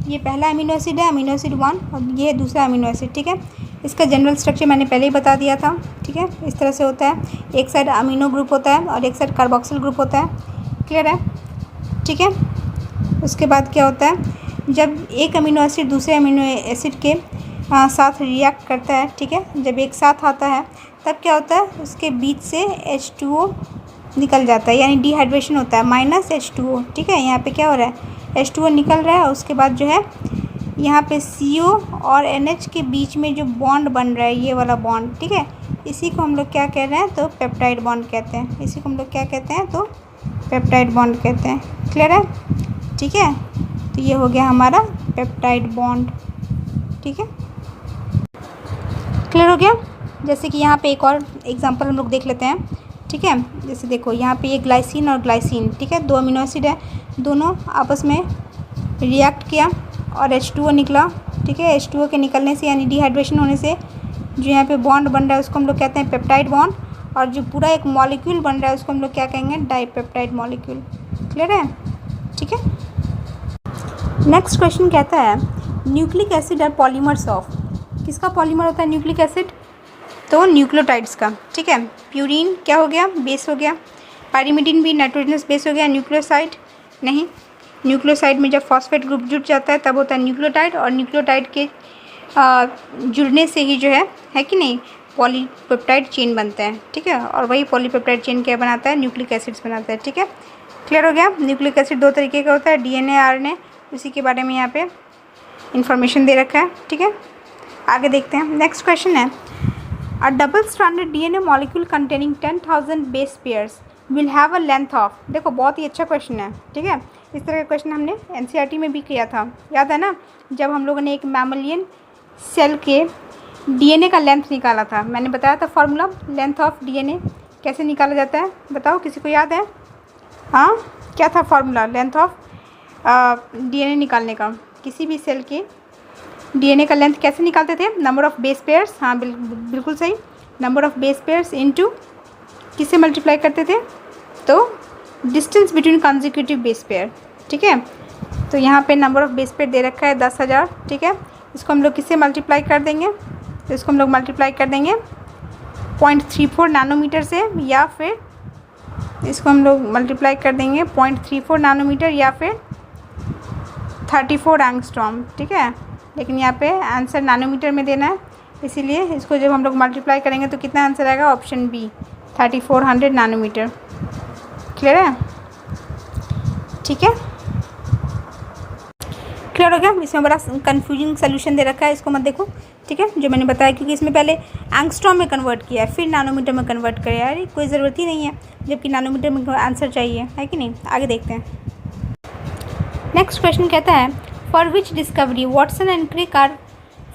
Speaker 2: ये पहला अमीनो एसिड है, अमीनो एसिड 1, और ये दूसरा अमीनो एसिड। ठीक है, इसका जनरल स्ट्रक्चर मैंने पहले ही बता दिया था। ठीक है, इस तरह से होता है, एक साइड अमीनो ग्रुप होता है और एक साइड कार्बोक्सिल ग्रुप होता है। क्लियर है? ठीक है, उसके बाद क्या होता है, जब एक अमीनो एसिड दूसरे अमीनो एसिड के साथ रिएक्ट करता है, ठीक है, जब एक साथ आता है तब क्या होता है, उसके बीच से H2O निकल जाता है, यानी डिहाइड्रेशन होता है, -H2O। ठीक है, यहाँ पे क्या हो रहा है, H2O निकल रहा है और उसके बाद जो है यहाँ पे CO और NH के बीच में जो बॉन्ड बन रहा है, ये वाला बॉन्ड, ठीक है, इसी को हम लोग क्या कह रहे हैं, तो पेप्टाइड बॉन्ड कहते हैं। इसी को हम लोग क्या कहते हैं, तो पेप्टाइड बॉन्ड कहते हैं। क्लियर है? ठीक है, तो ये हो गया हमारा पेप्टाइड बॉन्ड। ठीक है, क्लियर हो गया? जैसे कि यहाँ पे एक और एग्जांपल हम लोग देख लेते हैं। ठीक है, जैसे देखो यहाँ पे ये ग्लाइसिन और ग्लाइसिन, ठीक है, 2 अमीनो एसिड है, दोनों आपस में रिएक्ट किया और H2O निकला। ठीक है, H2O के निकलने से यानी डिहाइड्रेशन होने से जो यहाँ पे बॉन्ड बन रहा है उसको हम लोग कहते हैं पेप्टाइड बॉन्ड, और जो पूरा एक मॉलिक्यूल बन रहा है उसको हम लोग क्या कहेंगे, डाइपेप्टाइड मॉलिक्यूल। क्लियर है? ठीक है, नेक्स्ट क्वेश्चन कहता है nucleic acid are polymers of. किसका पॉलीमर होता है न्यूक्लिक एसिड, तो न्यूक्लियोटाइड्स का। ठीक है, प्यूरिन क्या हो गया, बेस हो गया, पायरिमिडिन भी नाइट्रोजनस बेस हो गया, न्यूक्लियोसाइड नहीं, न्यूक्लियोसाइड में जब फॉस्फेट ग्रुप जुड़ जाता है तब होता है न्यूक्लियोटाइड, और न्यूक्लियोटाइड के जुड़ने से ही जो है कि नहीं, पॉलीपेप्टाइड चेन बनता है। ठीक है, और वही पॉलीपेप्टाइड चेन क्या बनाता है, न्यूक्लिक एसिड्स बनाता है। ठीक है, क्लियर हो गया? न्यूक्लिक एसिड 2 तरीके का होता है, DNA RNA, उसी के बारे में यहाँ पे इंफॉर्मेशन दे रखा है। ठीक है, आगे देखते हैं। नेक्स्ट क्वेश्चन है अ double stranded DNA molecule containing 10,000 base pairs will have a length of. देखो बहुत ही अच्छा क्वेश्चन है। ठीक है, इस तरह का क्वेश्चन हमने NCERT में भी किया था, याद है ना, जब हम लोगों ने एक मैमलियन सेल के DNA का लेंथ निकाला था। मैंने बताया था फॉर्मूला लेंथ ऑफ DNA कैसे निकाला जाता है, बताओ किसी को याद है? हाँ, क्या था फॉर्मूला लेंथ ऑफ DNA निकालने का? किसी भी सेल के DNA का लेंथ कैसे निकालते थे, नंबर ऑफ़ बेस पेयर्स। हाँ बिल्कुल सही, number of base pairs into किससे मल्टीप्लाई करते थे, तो distance between consecutive base pair. ठीक है, तो यहाँ पे नंबर ऑफ़ बेस पेयर दे रखा है 10,000। ठीक है, इसको हम लोग किससे मल्टीप्लाई कर देंगे, तो इसको हम लोग मल्टीप्लाई कर देंगे 0.34 नैनोमीटर से, या फिर इसको हम लोग मल्टीप्लाई कर देंगे 0.34 नैनोमीटर या फिर 34 एंगस्ट्रॉम। ठीक है, लेकिन यहाँ पे आंसर नैनोमीटर में देना है, इसीलिए इसको जब हम लोग मल्टीप्लाई करेंगे तो कितना आंसर आएगा, ऑप्शन बी 3400 नैनोमीटर। क्लियर है? ठीक है, क्लियर हो गया? इसमें बड़ा कंफ्यूजिंग सोल्यूशन दे रखा है, इसको मत देखो। ठीक है, जो मैंने बताया, क्योंकि इसमें पहले एंगस्ट्रॉम में कन्वर्ट किया है फिर नैनोमीटर में कन्वर्ट किया है, यार कोई ज़रूरत ही नहीं है, जबकि नैनोमीटर में आंसर चाहिए, है कि नहीं। आगे देखते हैं। नेक्स्ट क्वेश्चन कहता है for which discovery Watson and Crick are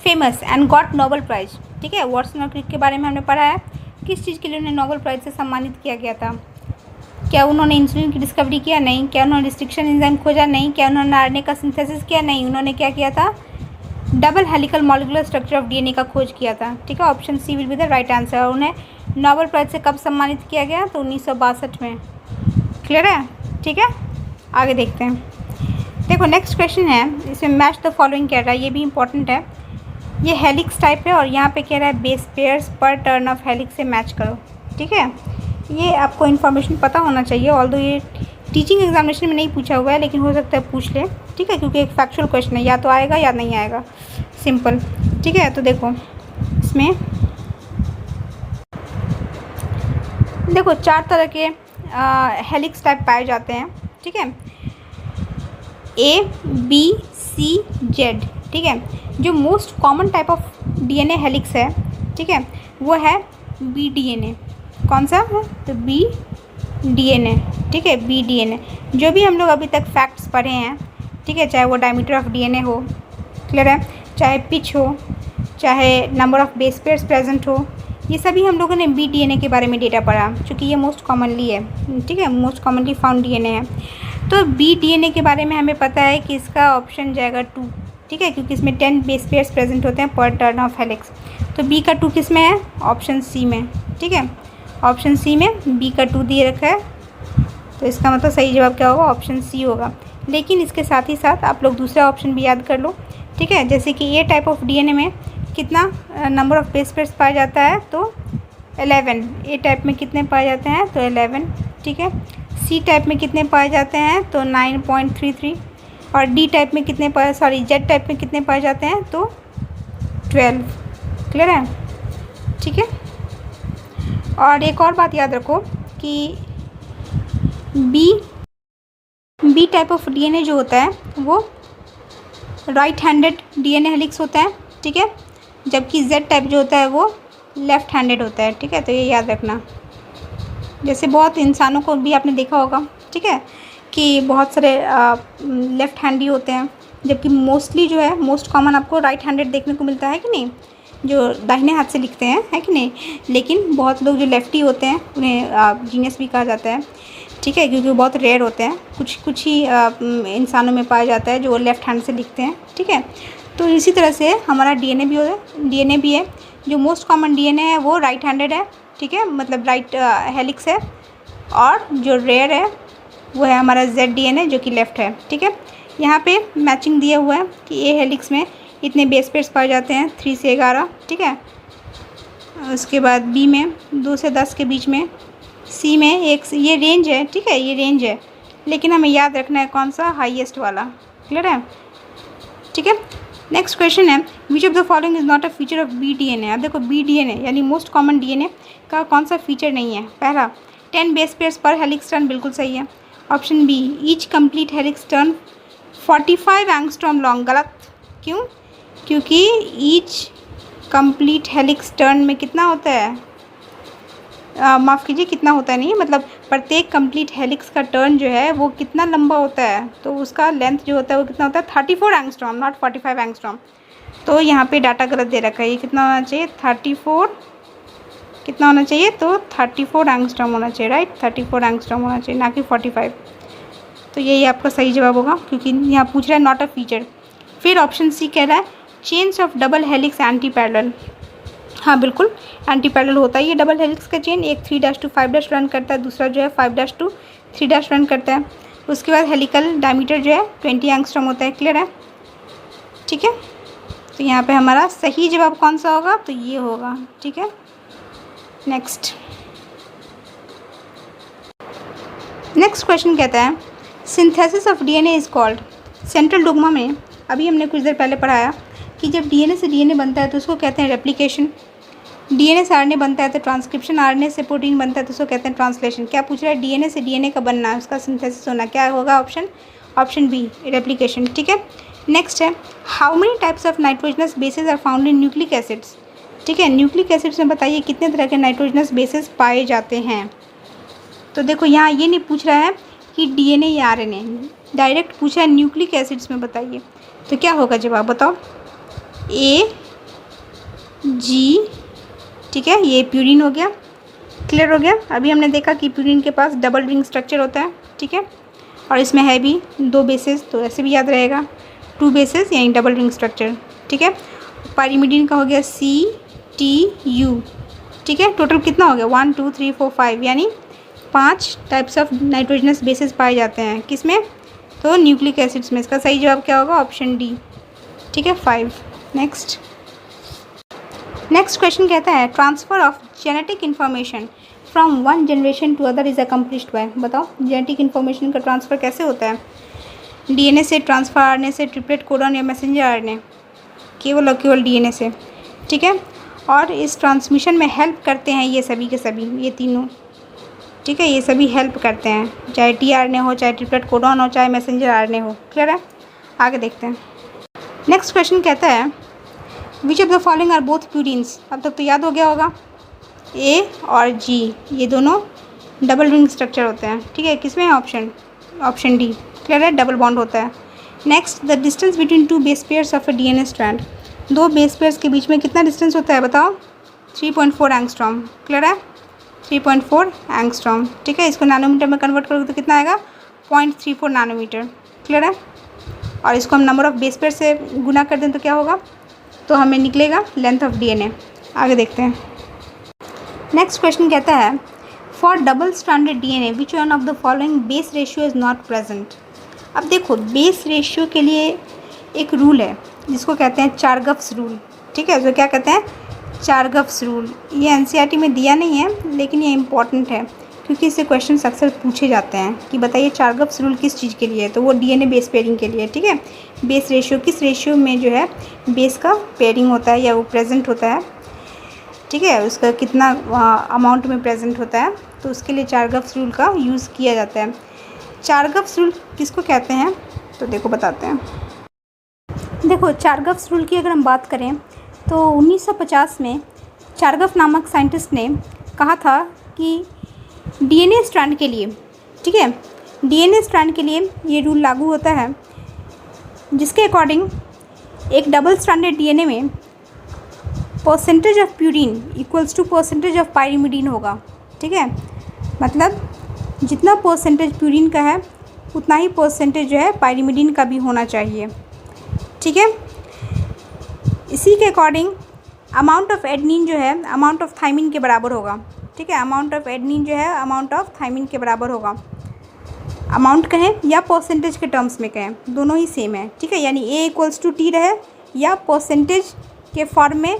Speaker 2: famous and got Nobel prize. ठीक है, वॉटसन और क्रिक के बारे में हमने पढ़ा है, किस चीज़ के लिए उन्हें नोबेल प्राइज से सम्मानित किया गया था। क्या उन्होंने इंसुलिन की डिस्कवरी किया? नहीं। क्या उन्होंने रिस्ट्रिक्शन एंजाइम खोजा? नहीं। क्या उन्होंने RNA का सिंथेसिस किया? नहीं। उन्होंने क्या किया था, double helical molecular structure of DNA का खोज किया था। ठीक है, option C will be the right answer. और उन्हें नोबेल प्राइज से कब सम्मानित किया गया, तो 1962 में। क्लियर है? ठीक है, आगे देखते हैं। देखो नेक्स्ट क्वेश्चन है, इसमें मैच द फॉलोइंग कह रहा है, ये भी इंपॉर्टेंट है। ये हेलिक्स टाइप है और यहाँ पे कह रहा है बेस पेयर्स पर टर्न ऑफ हेलिक्स से मैच करो। ठीक है, ये आपको इन्फॉर्मेशन पता होना चाहिए, ऑल्दो ये टीचिंग एग्जामिनेशन में नहीं पूछा हुआ है, लेकिन हो सकता है पूछ ले। ठीक है, क्योंकि एक फैक्चुअल क्वेश्चन है, या तो आएगा या नहीं आएगा, सिंपल। ठीक है, तो देखो इसमें देखो 4 तरह के हेलिक्स टाइप पाए जाते हैं। ठीक है, A, B, सी जेड। ठीक है, जो most common type of DNA helix है, ठीक है, वो है बी डीएनए। कौन सा है? तो बी डीएनए। ठीक है, बी डीएनए। जो भी हम लोग अभी तक फैक्ट्स पढ़े हैं, ठीक है, चाहे वो डायमीटर ऑफ डीएनए हो, क्लियर है, चाहे पिच हो, चाहे number of base pairs present हो, ये सभी हम लोगों ने बी डीएनए के बारे में डेटा पढ़ा, क्योंकि ये मोस्ट कॉमनली है, ठीक है, मोस्ट कॉमनली फाउंड डीएनए है। तो बी डीएनए के बारे में हमें पता है कि इसका ऑप्शन जाएगा 2, ठीक है, क्योंकि इसमें 10 बेस पेयर्स प्रेजेंट होते हैं पर टर्न ऑफ हेलिक्स। तो बी का 2 किस में है? ऑप्शन सी में। ठीक है, ऑप्शन सी में बी का 2 दिए रखा है, तो इसका मतलब सही जवाब क्या होगा? ऑप्शन सी होगा। लेकिन इसके साथ ही साथ आप लोग दूसरा ऑप्शन भी याद कर लो, ठीक है, जैसे कि ए टाइप ऑफ डीएनए में कितना नंबर ऑफ बेस पेयर्स पाया जाता है? तो 11। ए टाइप में कितने पाए जाते हैं? तो 11। ठीक है, सी टाइप में कितने पाए जाते हैं? तो 9.33। और डी टाइप में कितने पाए, सॉरी जेड टाइप में कितने पाए जाते हैं? तो 12। क्लियर है? ठीक है, और एक और बात याद रखो कि बी टाइप ऑफ डीएनए जो होता है वो राइट हैंडेड डीएनए हेलिक्स होता है, ठीक है, जबकि जेड टाइप जो होता है वो लेफ़्ट हैंडेड होता है। ठीक है, तो ये याद रखना। जैसे बहुत इंसानों को भी आपने देखा होगा, ठीक है, कि बहुत सारे लेफ़्ट हैंडी होते हैं, जबकि मोस्टली जो है मोस्ट कॉमन आपको राइट हैंडेड देखने को मिलता है कि नहीं, जो दाहिने हाथ से लिखते हैं, है कि नहीं। लेकिन बहुत लोग जो लेफ्टी होते हैं उन्हें जीनियस भी कहा जाता है, ठीक है, क्योंकि वो बहुत रेयर होते हैं, कुछ ही इंसानों में पाया जाता है जो लेफ़्ट हैंड से लिखते हैं। ठीक है, तो इसी तरह से हमारा डीएनए भी है। जो मोस्ट कॉमन डीएनए है वो राइट हैंडेड है, ठीक है, मतलब राइट हेलिक्स है, और जो रेयर है वो है हमारा जेड डीएनए जो कि लेफ़्ट है। ठीक है, यहाँ पे मैचिंग दिया हुआ है कि ए हेलिक्स में इतने बेस पेयर्स पाए जाते हैं 3 से 11। ठीक है, उसके बाद बी में 2 से 10 के बीच में, सी में 1, ये रेंज है। ठीक है, ये रेंज है, लेकिन हमें याद रखना है कौन सा? हाईएस्ट वाला। क्लियर है? ठीक है, नेक्स्ट क्वेश्चन है, which of the following is not a feature of B DNA. अब देखो बी डीएनए यानी मोस्ट कॉमन डीएनए का कौन सा फीचर नहीं है? पहला, 10 बेस पेयर्स पर हेलिक्स टर्न, बिल्कुल सही है। Option B, each complete helix turn 45 angstrom long, गलत। क्यों? क्योंकि ईच कंप्लीट हेलिक्स टर्न में कितना होता है? माफ़ कीजिए, कितना होता है नहीं, मतलब प्रत्येक कंप्लीट हेलिक्स का टर्न जो है वो कितना लंबा होता है, तो उसका लेंथ जो होता है वो कितना होता है? 34 एंगस्ट्रॉम, नॉट 45 एंगस्ट्रॉम। तो यहाँ पे डाटा गलत दे रखा है, ये कितना होना चाहिए? 34, कितना होना चाहिए? तो 34 एंगस्ट्रॉम होना चाहिए, राइट, 34 एंगस्ट्रॉम होना चाहिए, ना कि 45। तो यही आपका सही जवाब होगा, क्योंकि यहाँ पूछ रहा है नॉट अ फीचर। फिर ऑप्शन सी कह रहा है chains of double helix anti parallel. हाँ बिल्कुल, एंटी पैरेलल होता है ये डबल हेलिक्स का चेन, एक 3' to 5' रन करता है, दूसरा जो है 5' to 3' रन करता है। उसके बाद हेलिकल डायमीटर जो है 20 एंगस्ट्रॉम होता है। क्लियर है? ठीक है, तो यहाँ पे हमारा सही जवाब कौन सा होगा? तो ये होगा। ठीक है, नेक्स्ट क्वेश्चन कहता है synthesis of DNA is called. Central dogma में अभी हमने कुछ देर पहले पढ़ाया कि जब डीएनए से डीएनए बनता है तो उसको कहते हैं रेप्लिकेशन, डीएनए से आरएनए बनता है तो ट्रांसक्रिप्शन, आरएनए से प्रोटीन बनता है तो उसको कहते हैं ट्रांसलेशन। क्या पूछ रहा है? डीएनए से डीएनए का बनना, उसका सिंथेसिस होना, क्या होगा? Option B, replication. ठीक है, नेक्स्ट है how many types of nitrogenous bases are found in nucleic acids. ठीक है, न्यूक्लिक एसिड्स में बताइए कितने तरह के नाइट्रोजनस बेसेस पाए जाते हैं। तो देखो यहाँ ये नहीं पूछ रहा है कि डीएनए या आरएनए, डायरेक्ट पूछा है न्यूक्लिक एसिड्स में बताइए। तो क्या होगा जवाब? बताओ। ए, जी, ठीक है, ये प्यूरिन हो गया। क्लियर हो गया? अभी हमने देखा कि प्यूरिन के पास डबल रिंग स्ट्रक्चर होता है, ठीक है, और इसमें है भी 2 बेसेस, तो ऐसे भी याद रहेगा 2 बेसेस यानी डबल रिंग स्ट्रक्चर। ठीक है, पाइरीमिडीन का हो गया CTU। ठीक है, टोटल कितना हो गया? 1 2 3 4 5, यानी 5 टाइप्स ऑफ नाइट्रोजनस बेसेस पाए जाते हैं। किसमें? तो न्यूक्लिक एसिड्स में। इसका सही जवाब क्या होगा? Option D. ठीक है, 5। नेक्स्ट क्वेश्चन कहता है transfer of genetic information from one generation to other is accomplished by. बताओ जेनेटिक इन्फॉर्मेशन का ट्रांसफ़र कैसे होता है? डीएनए से, ट्रांसफर आरएनए से, ट्रिपलेट कोडॉन या मैसेंजर आरएनए? केवल और केवल डीएनए से। ठीक है, और इस ट्रांसमिशन में हेल्प करते हैं ये सभी के सभी, ये तीनों। ठीक है, ये सभी हेल्प करते हैं, चाहे टीआरएनए हो, चाहे ट्रिपलेट कोडॉन हो, चाहे मैसेंजर आरएनए हो। क्लियर है? आगे देखते हैं। नेक्स्ट क्वेश्चन कहता है which of the following are both purines. अब तक तो याद हो गया होगा, ए और जी ये दोनों डबल रिंग स्ट्रक्चर होते हैं, ठीक है। किसमें है ऑप्शन डी, क्लियर है, डबल बॉन्ड होता है। Next, the distance between two base pairs of a DNA strand. दो बेस पेयर्स के बीच में कितना डिस्टेंस होता है बताओ? 3.4 एंगस्ट्रॉम, क्लियर है, 3.4 एंगस्ट्रॉम, ठीक है। इसको नैनोमीटर में कन्वर्ट करोगे तो कितना आएगा? 0.34 नैनोमीटर, क्लियर है। और इसको हम नंबर ऑफ बेस पेयर से गुना कर दें तो क्या होगा? तो हमें निकलेगा लेंथ ऑफ डीएनए। आगे देखते हैं। नेक्स्ट क्वेश्चन कहता है for double stranded DNA which one of the following base ratio is not present. अब देखो, बेस रेशियो के लिए एक रूल है जिसको कहते हैं चारगफ्स रूल, ठीक है। जो क्या कहते हैं? चारगफ्स रूल। ये एनसीईआरटी में दिया नहीं है लेकिन ये इम्पॉर्टेंट है क्योंकि इससे क्वेश्चन अक्सर पूछे जाते हैं कि बताइए चारगफ्स रूल किस चीज़ के लिए है, तो वो डीएनए बेस पेयरिंग के लिए, ठीक है। बेस रेशियो, किस रेशियो में जो है बेस का पेयरिंग होता है या वो प्रेजेंट होता है, ठीक है, उसका कितना अमाउंट में प्रेजेंट होता है, तो उसके लिए चारगफ्स रूल का यूज़ किया जाता है। चारगफ्स रूल किसको कहते हैं तो देखो बताते हैं। देखो, चारगफ्स रूल की अगर हम बात करें तो 1950 में चारगफ नामक साइंटिस्ट ने कहा था कि डीएनए स्ट्रैंड के लिए, ठीक है, डीएनए स्ट्रैंड के लिए ये रूल लागू होता है जिसके अकॉर्डिंग एक डबल स्ट्रैंडेड डीएनए में percentage of purine equals to percentage of pyrimidine होगा, ठीक है। मतलब जितना परसेंटेज प्यूरिन का है उतना ही परसेंटेज जो है पाइरिमिडीन का भी होना चाहिए, ठीक है। इसी के अकॉर्डिंग अमाउंट ऑफ एडनिन जो है अमाउंट ऑफ थायमिन के बराबर होगा, ठीक है। अमाउंट ऑफ एडनिन जो है अमाउंट ऑफ थायमिन के बराबर होगा। अमाउंट कहें या परसेंटेज के टर्म्स में कहें, दोनों ही सेम है, ठीक है। यानी ए इक्वल्स टू टी रहे या परसेंटेज के फॉर्म में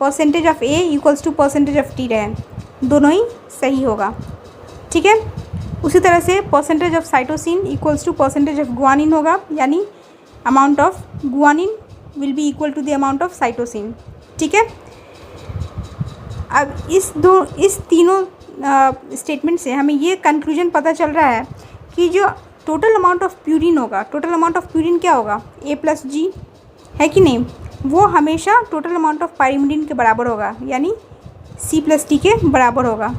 Speaker 2: percentage of A equals to percentage of T रहे, दोनों ही सही होगा, ठीक है। उसी तरह से percentage of cytosine equals to percentage of guanine होगा, यानी amount of guanine will be equal to the amount of cytosine, ठीक है। अब इस तीनों स्टेटमेंट से हमें ये कंक्लूजन पता चल रहा है कि जो टोटल अमाउंट ऑफ प्यूरिन होगा, टोटल अमाउंट ऑफ प्यूरिन क्या होगा? ए प्लस जी, है कि नहीं? वो हमेशा टोटल अमाउंट ऑफ पाइरिमिडीन के बराबर होगा, यानी सी प्लस टी के बराबर होगा,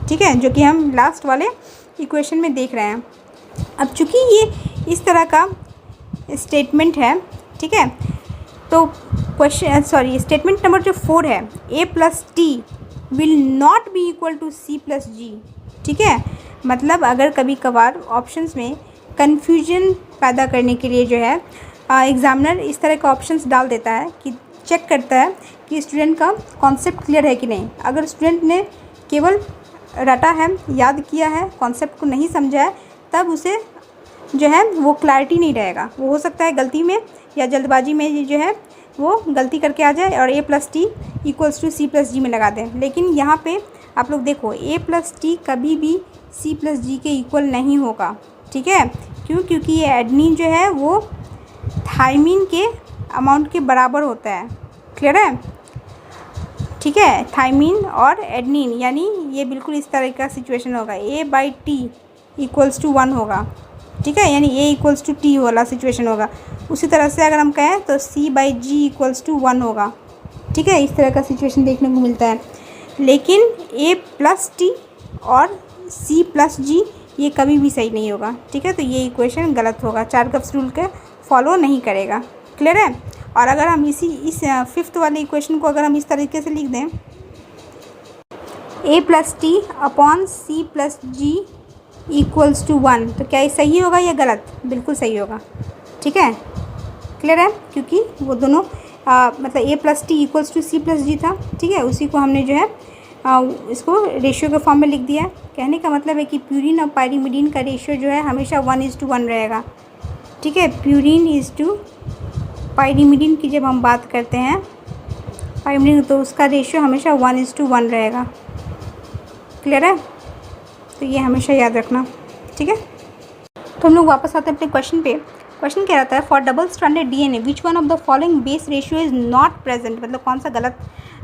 Speaker 2: ठीक है, जो कि हम लास्ट वाले इक्वेशन में देख रहे हैं। अब चूँकि ये इस तरह का स्टेटमेंट है, ठीक है, तो स्टेटमेंट नंबर जो 4 है, A plus T will not be equal to C plus G, ठीक है। मतलब अगर कभी कभार ऑप्शंस में कन्फ्यूजन पैदा करने के लिए जो है एग्जामिनर इस तरह का ऑप्शंस डाल देता है कि चेक करता है कि स्टूडेंट का कॉन्सेप्ट क्लियर है कि नहीं। अगर स्टूडेंट ने केवल रटा है, याद किया है, कॉन्सेप्ट को नहीं समझा है, तब उसे जो है वो क्लैरिटी नहीं रहेगा। वो हो सकता है गलती में या जल्दबाजी में जो है वो गलती करके आ जाए और A plus T equals to C plus G में लगा दें। लेकिन यहाँ पे आप लोग देखो, ए प्लस टी कभी भी सी प्लस जी के इक्वल नहीं होगा, ठीक है। क्यों? क्योंकि ये एडनिन जो है वो थायमिन के अमाउंट के बराबर होता है, क्लियर है, ठीक है। थायमिन और एडनिन, यानी ये बिल्कुल इस तरह का सिचुएशन होगा, ए बाई टी इक्वल्स टू 1 होगा, ठीक है, यानी ए इक्वल्स टू टी वाला सिचुएशन होगा। उसी तरह से अगर हम कहें तो सी बाई जी इक्वल्स टू 1 होगा, ठीक है, इस तरह का सिचुएशन देखने को मिलता है। लेकिन ए प्लस टी और सी प्लस जी ये कभी भी सही नहीं होगा, ठीक है। तो ये इक्वेशन गलत होगा, चारगफ्स रूल के फॉलो नहीं करेगा, क्लियर है। और अगर हम इस 5th वाले इक्वेशन को अगर हम इस तरीके से लिख दें, A plus T upon C plus G equals to 1, तो क्या ये सही होगा या गलत? बिल्कुल सही होगा, ठीक है, क्लियर है। क्योंकि वो दोनों मतलब A plus T equals to C plus G था, ठीक है, उसी को हमने जो है इसको रेशियो के फॉर्म में लिख दिया। कहने का मतलब है कि प्यूरिन और पाइरिमिडीन का रेशियो जो है हमेशा 1:1 रहेगा, ठीक है। प्यूरिन इज़ टू पाइरिमिडीन की जब हम बात करते हैं पाइरिमिडीन, तो उसका रेशियो हमेशा 1:1 रहेगा, क्लियर है। तो ये हमेशा याद रखना, ठीक है। तो हम लोग वापस आते हैं अपने क्वेश्चन पे। क्वेश्चन क्या रहता है? For double stranded DNA which one of the following base ratio is not present, मतलब कौन सा गलत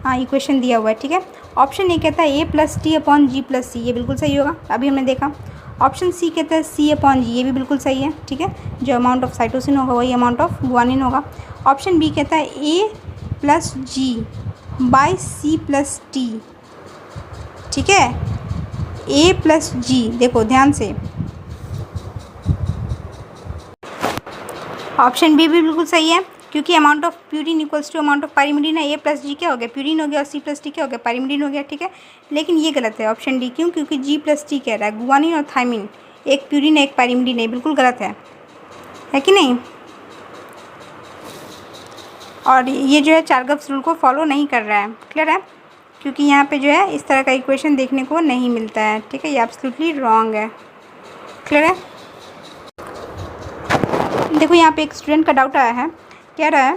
Speaker 2: इक्वेशन दिया हुआ है, ठीक है। ऑप्शन ए कहता है A plus T upon ji plus सी, ये बिल्कुल सही होगा, अभी हमने देखा। ऑप्शन सी कहता है C/G, ये भी बिल्कुल सही है, ठीक है। जो अमाउंट ऑफ साइटोसिन होगा वही अमाउंट ऑफ गुआनिन होगा। ऑप्शन बी कहता है A+G/C+T, ठीक है। A+G, देखो ध्यान से, ऑप्शन बी भी बिल्कुल सही है, क्योंकि amount of purine equals to amount of pyrimidine है। A+G क्या हो गया, प्यूरिन हो गया, और C+T क्या हो गया, पाइरीमिडीन हो गया, ठीक है। लेकिन ये गलत है ऑप्शन डी, क्यों, क्योंकि G+T कह रहा है, गुआनिन और थायमिन एक प्यूरिन है एक पाइरीमिडीन है, बिल्कुल गलत है कि नहीं। और ये जो है चारगप्स रूल को फॉलो नहीं कर रहा है, क्लियर है, क्योंकि यहाँ पे जो है इस तरह का इक्वेशन देखने को नहीं मिलता है, ठीक है। ये एब्सोल्युटली रॉन्ग है, क्लियर है। देखो यहाँ पे एक स्टूडेंट का डाउट आया है, कह रहा है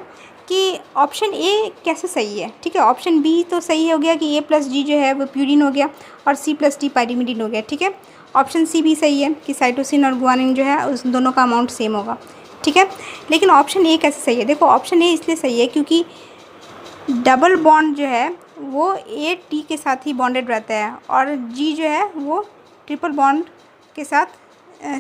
Speaker 2: कि ऑप्शन ए कैसे सही है, ठीक है। ऑप्शन बी तो सही हो गया कि A+G जो है वो प्यूरिन हो गया और C+T पाइरीमिडीन हो गया, ठीक है। ऑप्शन सी भी सही है कि साइटोसिन और गुआनिन जो है उस दोनों का अमाउंट सेम होगा, ठीक है। लेकिन ऑप्शन ए कैसे सही है, देखो ऑप्शन ए इसलिए सही है क्योंकि डबल बॉन्ड जो है वो A-T के साथ ही बॉन्डेड रहता है, और G जो है वो ट्रिपल बॉन्ड के साथ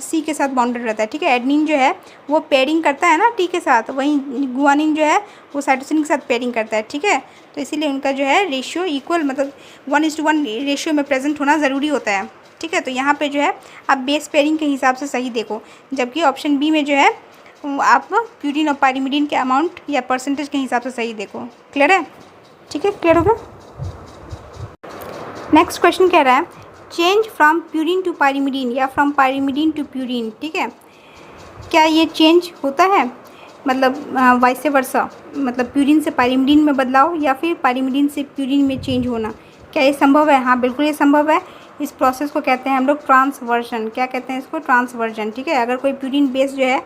Speaker 2: C के साथ बॉन्डेड रहता है, ठीक है। एडनिन जो है वो पेयरिंग करता है ना T के साथ, वहीं गुआनिन जो है वो साइटोसिन के साथ पेयरिंग करता है, ठीक है। तो इसीलिए उनका जो है रेशियो इक्वल, मतलब 1:1 रेशियो में प्रेजेंट होना ज़रूरी होता है, ठीक है। तो यहाँ पे जो है आप बेस पेयरिंग के हिसाब से सही देखो, जबकि ऑप्शन बी में जो है आप प्यूरिन और पाइरीमिडीन के अमाउंट या परसेंटेज के हिसाब से सही देखो, क्लियर है, ठीक है, क्लियर हो गया। नेक्स्ट क्वेश्चन कह रहा है change from purine to pyrimidine या फ्रॉम पाइरीमिडीन टू प्यूरिन, ठीक है। क्या ये चेंज होता है, मतलब वाइसे वर्सा, मतलब प्यूरिन से पाइरीमिडीन में बदलाव या फिर पाइरीमिडीन से प्यूरिन में चेंज होना, क्या ये संभव है? हाँ बिल्कुल ये संभव है। इस प्रोसेस को कहते हैं हम लोग ट्रांसवर्जन, क्या कहते हैं इसको, ट्रांसवर्जन, ठीक है। अगर कोई प्यूरिन बेस जो है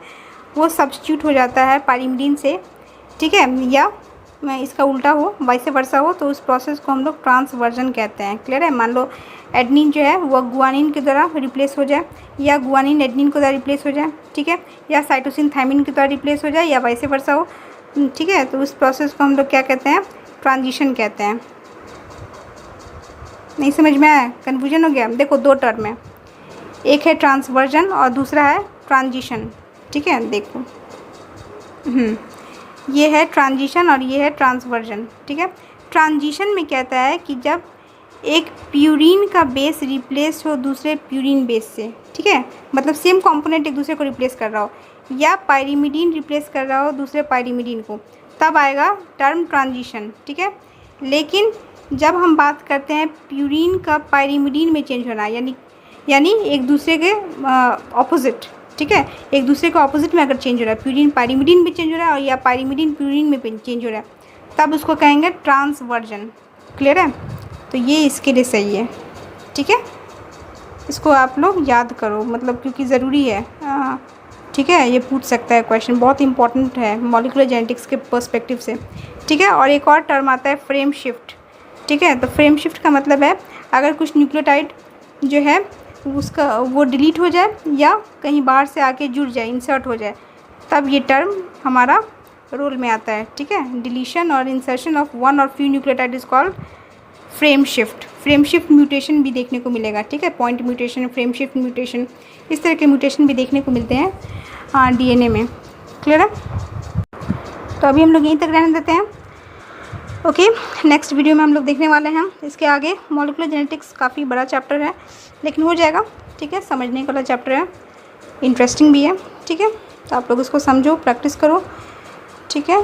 Speaker 2: वो सब्स्टिट्यूट हो जाता है पाइरीमिडीन से, ठीक है, या इसका उल्टा हो, वाइसे वर्सा हो, तो उस प्रोसेस को हम लोग ट्रांसवर्जन कहते हैं, क्लियर है। मान लो एडनिन जो है वो गुआनिन के द्वारा रिप्लेस हो जाए, या गुआनिन एडनिन के द्वारा रिप्लेस हो जाए, ठीक है, या साइटोसिन थायमिन के द्वारा रिप्लेस हो जाए, या वाइसे वर्सा हो, ठीक है। तो उस प्रोसेस को हम लोग क्या कहते हैं, ट्रांजिशन कहते हैं। नहीं समझ में आया, कन्फ्यूजन हो गया? देखो दो टर्म है, एक है ट्रांसवर्जन और दूसरा है ट्रांजिशन, ठीक है। देखो ये है ट्रांजिशन और ये है ट्रांसवर्जन, ठीक है। ट्रांजिशन में कहता है कि जब एक प्यूरिन का बेस रिप्लेस हो दूसरे प्यूरिन बेस से, ठीक है, मतलब सेम कंपोनेंट एक दूसरे को रिप्लेस कर रहा हो, या पाइरीमिडीन रिप्लेस कर रहा हो दूसरे पाइरीमिडीन को, तब आएगा टर्म ट्रांजिशन, ठीक है। लेकिन जब हम बात करते हैं प्यूरिन का पाइरीमिडीन में चेंज होना, यानी एक दूसरे के ऑपोजिट, ठीक है, एक दूसरे के ऑपोजिट में अगर चेंज हो रहा है, प्यूरिन पाइरीमिडीन में चेंज हो रहा है और या पाइरीमिडीन प्यूरिन में चेंज हो रहा है, तब उसको कहेंगे ट्रांसवर्जन, क्लियर है। तो ये इसके लिए सही है, ठीक है। इसको आप लोग याद करो, मतलब क्योंकि ज़रूरी है, ठीक है। ये पूछ सकता है क्वेश्चन, बहुत इंपॉर्टेंट है मॉलिक्यूलर जेनेटिक्स के पर्सपेक्टिव से, ठीक है। और एक और टर्म आता है फ्रेम शिफ्ट, ठीक है। तो फ्रेम शिफ्ट का मतलब है अगर कुछ न्यूक्लियोटाइड जो है उसका वो डिलीट हो जाए या कहीं बाहर से आके जुड़ जाए, इंसर्ट हो जाए, तब ये टर्म हमारा रोल में आता है, ठीक है। डिलीशन और इंसर्शन ऑफ वन और few nucleotide is called frame shift. Frame shift mutation भी देखने को मिलेगा, ठीक है, point mutation, frame shift mutation, इस तरह के म्यूटेशन भी देखने को मिलते हैं डीएनए में, क्लियर है। तो अभी हम लोग यहीं तक रहने देते हैं, ओके। नेक्स्ट वीडियो में हम लोग देखने वाले हैं इसके आगे। मॉलिक्यूलर जेनेटिक्स काफ़ी बड़ा चैप्टर है, लेकिन हो जाएगा, ठीक है, समझने वाला चैप्टर है, इंटरेस्टिंग भी है, ठीक है। तो आप लोग इसको समझो, प्रैक्टिस करो, ठीक है,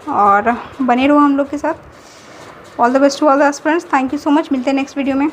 Speaker 2: और बने रहो हम लोग के साथ। All the best to all the aspirants, thank you so much, मिलते हैं नेक्स्ट वीडियो में।